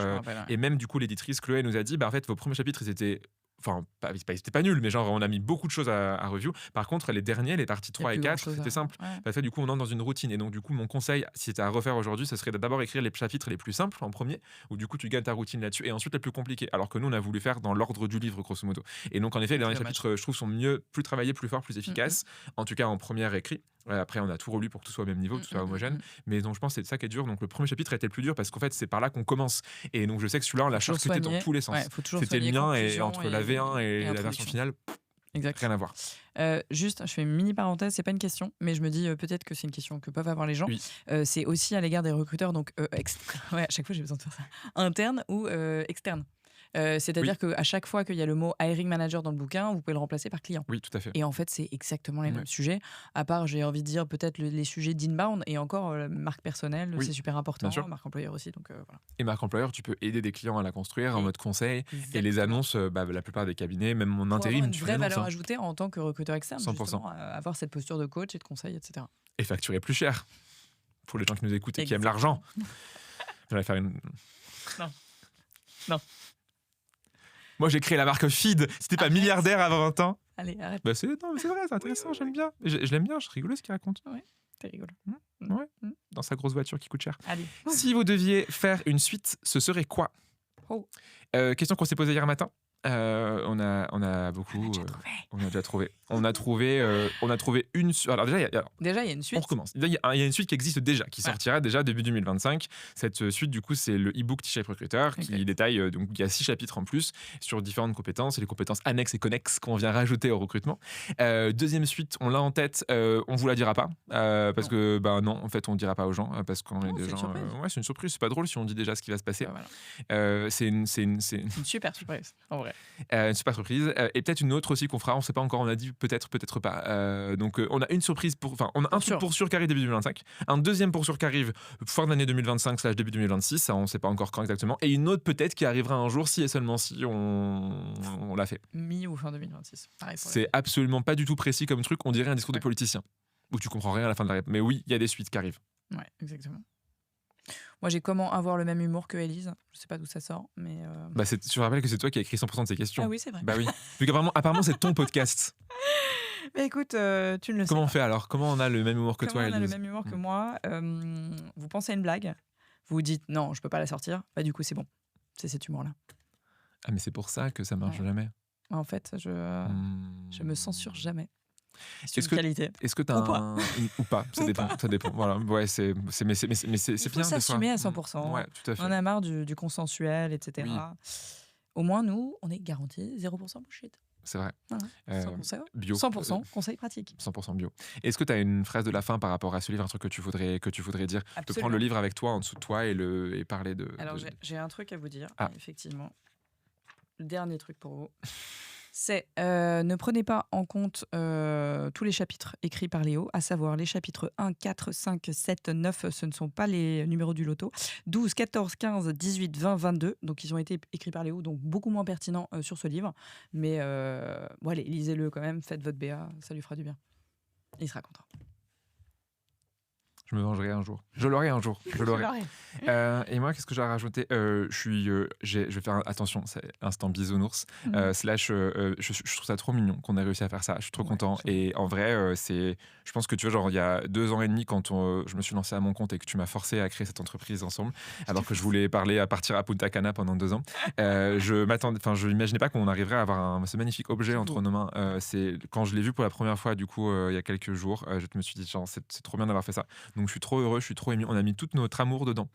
et même du coup l'éditrice Chloé nous a dit en fait vos premiers chapitres ils étaient c'était pas nul, mais genre on a mis beaucoup de choses à review. Par contre, les derniers, les parties 3 et 4, c'était simple. Parce que du coup, on entre dans une routine. Et donc, du coup, mon conseil, si c'était à refaire aujourd'hui, ce serait d'abord écrire les chapitres les plus simples en premier, où du coup, tu gagnes ta routine là-dessus, et ensuite les plus compliqués. Alors que nous, on a voulu faire dans l'ordre du livre, grosso modo. Et donc, en effet, les derniers chapitres, je trouve, sont mieux, plus travaillés, plus forts, plus efficaces. En tout cas, en première écrit. Après, on a tout relu pour que tout soit au même niveau, que tout soit homogène. Mais donc, je pense que c'est ça qui est dur. Donc, le premier chapitre était le plus dur parce qu'en fait, c'est par là qu'on commence. Et donc, je sais que celui-là, on l'a charcuté dans tous les sens. C'était le mien et entre la V1 et la version finale, rien à voir. Juste, je fais une mini parenthèse, c'est pas une question, mais je me dis peut-être que c'est une question que peuvent avoir les gens. Oui. C'est aussi à l'égard des recruteurs, donc à chaque fois j'ai besoin de faire ça, interne ou externe. C'est-à-dire qu'à chaque fois qu'il y a le mot hiring manager dans le bouquin, vous pouvez le remplacer par client. Oui, tout à fait. Et en fait, c'est exactement les mêmes sujets, à part, j'ai envie de dire, peut-être les sujets d'inbound et encore marque personnelle, c'est super important, marque employeur aussi. Donc, voilà. Et marque employeur, tu peux aider des clients à la construire en mode conseil. Et les annonces, la plupart des cabinets, même mon intérim, tu fais une vraie valeur ajoutée en tant que recruteur externe, 100%. Justement, avoir cette posture de coach et de conseil, etc. Et facturer plus cher pour les gens qui nous écoutent et qui aiment l'argent. J'allais faire une... Non. Moi, j'ai créé la marque Feed. C'était pas milliardaire avant 20 ans. Allez, arrête. C'est vrai, c'est intéressant, j'aime bien. Je l'aime bien, je rigole ce qu'il raconte. Ouais, t'es rigolo. Dans sa grosse voiture qui coûte cher. Allez. Si vous deviez faire une suite, ce serait quoi ? Question qu'on s'est posée hier matin. On a beaucoup. On a déjà trouvé. On a trouvé une. Alors déjà, il y a une suite. on recommence. Il y a une suite qui existe déjà, qui sortira déjà début 2025. Cette suite, du coup, c'est le e-book T-Shape Recruiter qui détaille. Donc, il y a 6 chapitres en plus sur différentes compétences et les compétences annexes et connexes qu'on vient rajouter au recrutement. Deuxième suite, on l'a en tête. On vous la dira pas parce que non, en fait, on dira pas aux gens parce qu'on est des gens. C'est une surprise. C'est pas drôle si on dit déjà ce qui va se passer. Voilà. C'est une super surprise, en vrai. Une super surprise. Et peut-être une autre aussi qu'on fera, on sait pas encore, on a dit peut-être pas. Donc on a une surprise on a un truc pour sûr qui arrive début 2025, un deuxième pour sûr qui arrive fin d'année 2025/début 2026, ça on sait pas encore quand exactement, et une autre peut-être qui arrivera un jour si et seulement si on l'a fait. Mi ou fin 2026. C'est absolument pas du tout précis comme truc, on dirait un discours de politicien où tu comprends rien à la fin de la réponse. Mais oui, il y a des suites qui arrivent. Ouais, exactement. Moi, j'ai comment avoir le même humour que Élise. Je sais pas d'où ça sort, mais. Je rappelle que c'est toi qui as écrit 100% de ces questions. Ah oui, c'est vrai. Bah oui. Vu qu'apparemment, c'est ton podcast. Mais écoute, tu ne le sais Comment on pas. fait alors ? Comment on a le même humour que toi, Élise ? Comment on a le même humour que moi ? Vous pensez à une blague, vous vous dites non, je peux pas la sortir. Bah du coup, c'est bon. C'est cet humour-là. Ah mais c'est pour ça que ça marche jamais. En fait, je me censure jamais. C'est une que, qualité. Est-ce que tu as ou pas, ça dépend. Ça dépend. Voilà. Ouais, c'est bien. Il faut s'assumer à 100%. Ouais, tout à fait. On a marre du consensuel, etc. Oui. Au moins, nous, on est garanti 0% bullshit. C'est vrai. Voilà. 100% bio. 100% conseil pratique. 100% bio. Est-ce que tu as une phrase de la fin par rapport à ce livre, un truc que tu voudrais dire ? Absolument. De prendre le livre avec toi en dessous de toi et parler de. Alors, j'ai un truc à vous dire, effectivement. Le dernier truc pour vous. C'est ne prenez pas en compte tous les chapitres écrits par Léo, à savoir les chapitres 1, 4, 5, 7, 9, ce ne sont pas les numéros du loto, 12, 14, 15, 18, 20, 22, donc ils ont été écrits par Léo, donc beaucoup moins pertinents sur ce livre, mais allez, lisez-le quand même, faites votre BA, ça lui fera du bien. Il sera content. Je me vengerai un jour. Je l'aurai un jour. Je l'aurai. Et moi, qu'est-ce que j'ai à rajouter ? Je vais faire attention, c'est instant bisounours. Je trouve ça trop mignon qu'on ait réussi à faire ça. Je suis trop content. Et en vrai, je pense que tu vois, genre, il y a 2 ans et demi, quand je me suis lancé à mon compte et que tu m'as forcé à créer cette entreprise ensemble, alors que je voulais parler à partir à Punta Cana pendant 2 ans. Je n'imaginais pas qu'on arriverait à avoir ce magnifique objet entre nos mains. C'est quand je l'ai vu pour la première fois, du coup, il y a quelques jours, je me suis dit, genre, c'est trop bien d'avoir fait ça. Donc je suis trop heureux, je suis trop ému. On a mis tout notre amour dedans.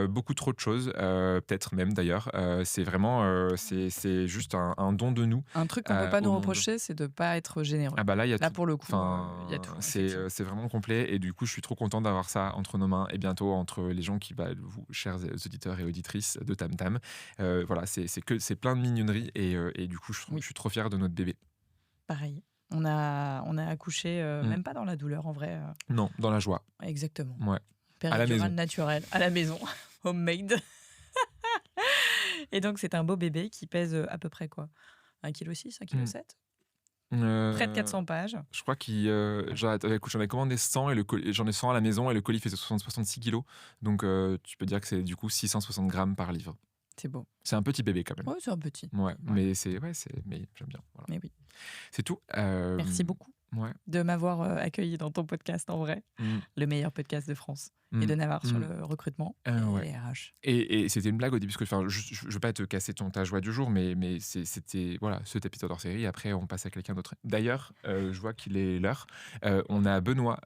Beaucoup trop de choses, peut-être même d'ailleurs. C'est vraiment, c'est juste un don de nous. Un truc qu'on ne peut pas nous reprocher, c'est de ne pas être généreux. Ah bah là, pour le coup, il y a tout. C'est vraiment complet. Et du coup, je suis trop content d'avoir ça entre nos mains et bientôt entre les gens vous, chers auditeurs et auditrices de Tam Tam. Voilà, c'est plein de mignonneries et du coup, je suis trop fier de notre bébé. Pareil. On a accouché, même pas dans la douleur en vrai. Non, dans la joie. Exactement. Ouais. Péridurale naturelle, à la maison, homemade. Et donc, c'est un beau bébé qui pèse à peu près quoi ? 1,6 kg, 1,7 kg Près de 400 pages. Je crois j'en ai commandé 100 et j'en ai 100 à la maison et le colis fait 66 kilos. Donc, tu peux dire que c'est du coup 660 grammes par livre. C'est beau. C'est un petit bébé quand même. Ouais, c'est un petit. Ouais. Mais mais j'aime bien. Voilà. Mais oui. C'est tout. Merci beaucoup de m'avoir accueilli dans ton podcast en vrai. Le meilleur podcast de France et de Navarre sur le recrutement et les RH. Et c'était une blague au début, parce que je veux pas te casser ta joie du jour, mais c'était cet épisode hors série. Après, on passe à quelqu'un d'autre. D'ailleurs, je vois qu'il est l'heure. On a Benoît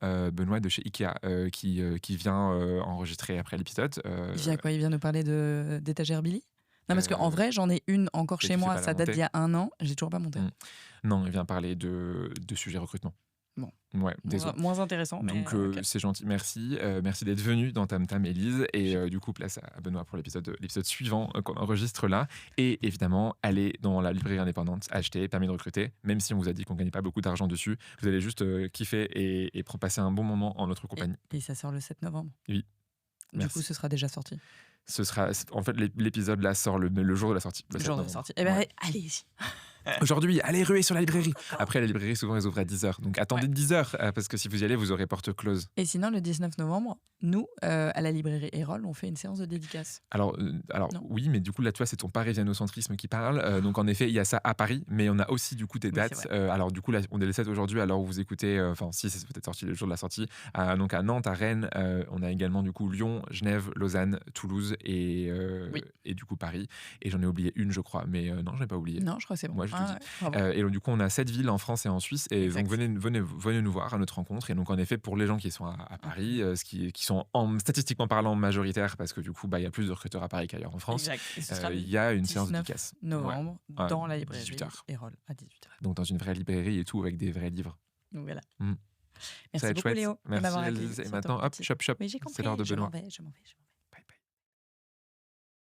de chez Ikea qui vient enregistrer après l'épisode. Il vient quoi ? Il vient nous parler d'étagère Billy ? Non, parce qu'en vrai, j'en ai une encore chez moi, ça date d'il y a 1 an, j'ai toujours pas monté. Non, il vient parler de sujets recrutement. Bon. Ouais, moins intéressant. Mais donc, c'est gentil. Merci d'être venu dans Tam Tam, Élise. Et du coup, place à Benoît pour l'épisode suivant qu'on enregistre là. Et évidemment, allez dans la librairie indépendante, acheter Permis de recruter. Même si on vous a dit qu'on ne gagnait pas beaucoup d'argent dessus, vous allez juste kiffer et passer un bon moment en notre compagnie. Et ça sort le 7 novembre. Oui. Du coup, ce sera déjà sorti. En fait, l'épisode là sort le jour de la sortie. Le jour de la sortie. Eh bien, allez-y. Aujourd'hui, allez ruer sur la librairie. Après, la librairie, souvent, ils ouvrent à 10h. Donc, attendez 10h, parce que si vous y allez, vous aurez porte close. Et sinon, le 19 novembre, nous, à la librairie Erol, on fait une séance de dédicace. Alors oui, mais du coup, là, tu vois, c'est ton parisianocentrisme qui parle. Donc, en effet, il y a ça à Paris, mais on a aussi, du coup, des dates. Alors, du coup, là, on est le 7 aujourd'hui, alors où vous écoutez, si c'est peut-être sorti le jour de la sortie. Donc, à Nantes, à Rennes, on a également, du coup, Lyon, Genève, Lausanne, Toulouse et du coup, Paris. Et j'en ai oublié une, je crois. Mais non, je n'ai pas oublié. Non, je crois que c'est bon. Moi, je te dis. Et donc, du coup, on a 7 villes en France et en Suisse. Et donc, venez nous voir à notre rencontre. Et donc, en effet, pour les gens qui sont à Paris, qui sont statistiquement parlant majoritaires, parce que du coup, il y a plus de recruteurs à Paris qu'ailleurs en France, il y a une séance de dédicace. Novembre, dans la librairie Erol, à 18h. Donc, dans une vraie librairie et tout, avec des vrais livres. Donc, voilà. Merci beaucoup, chouette. Léo. Merci, Elise. Et maintenant, hop, chop, chop. Oui, j'ai compris. C'est l'heure de Benoît. Je m'en vais.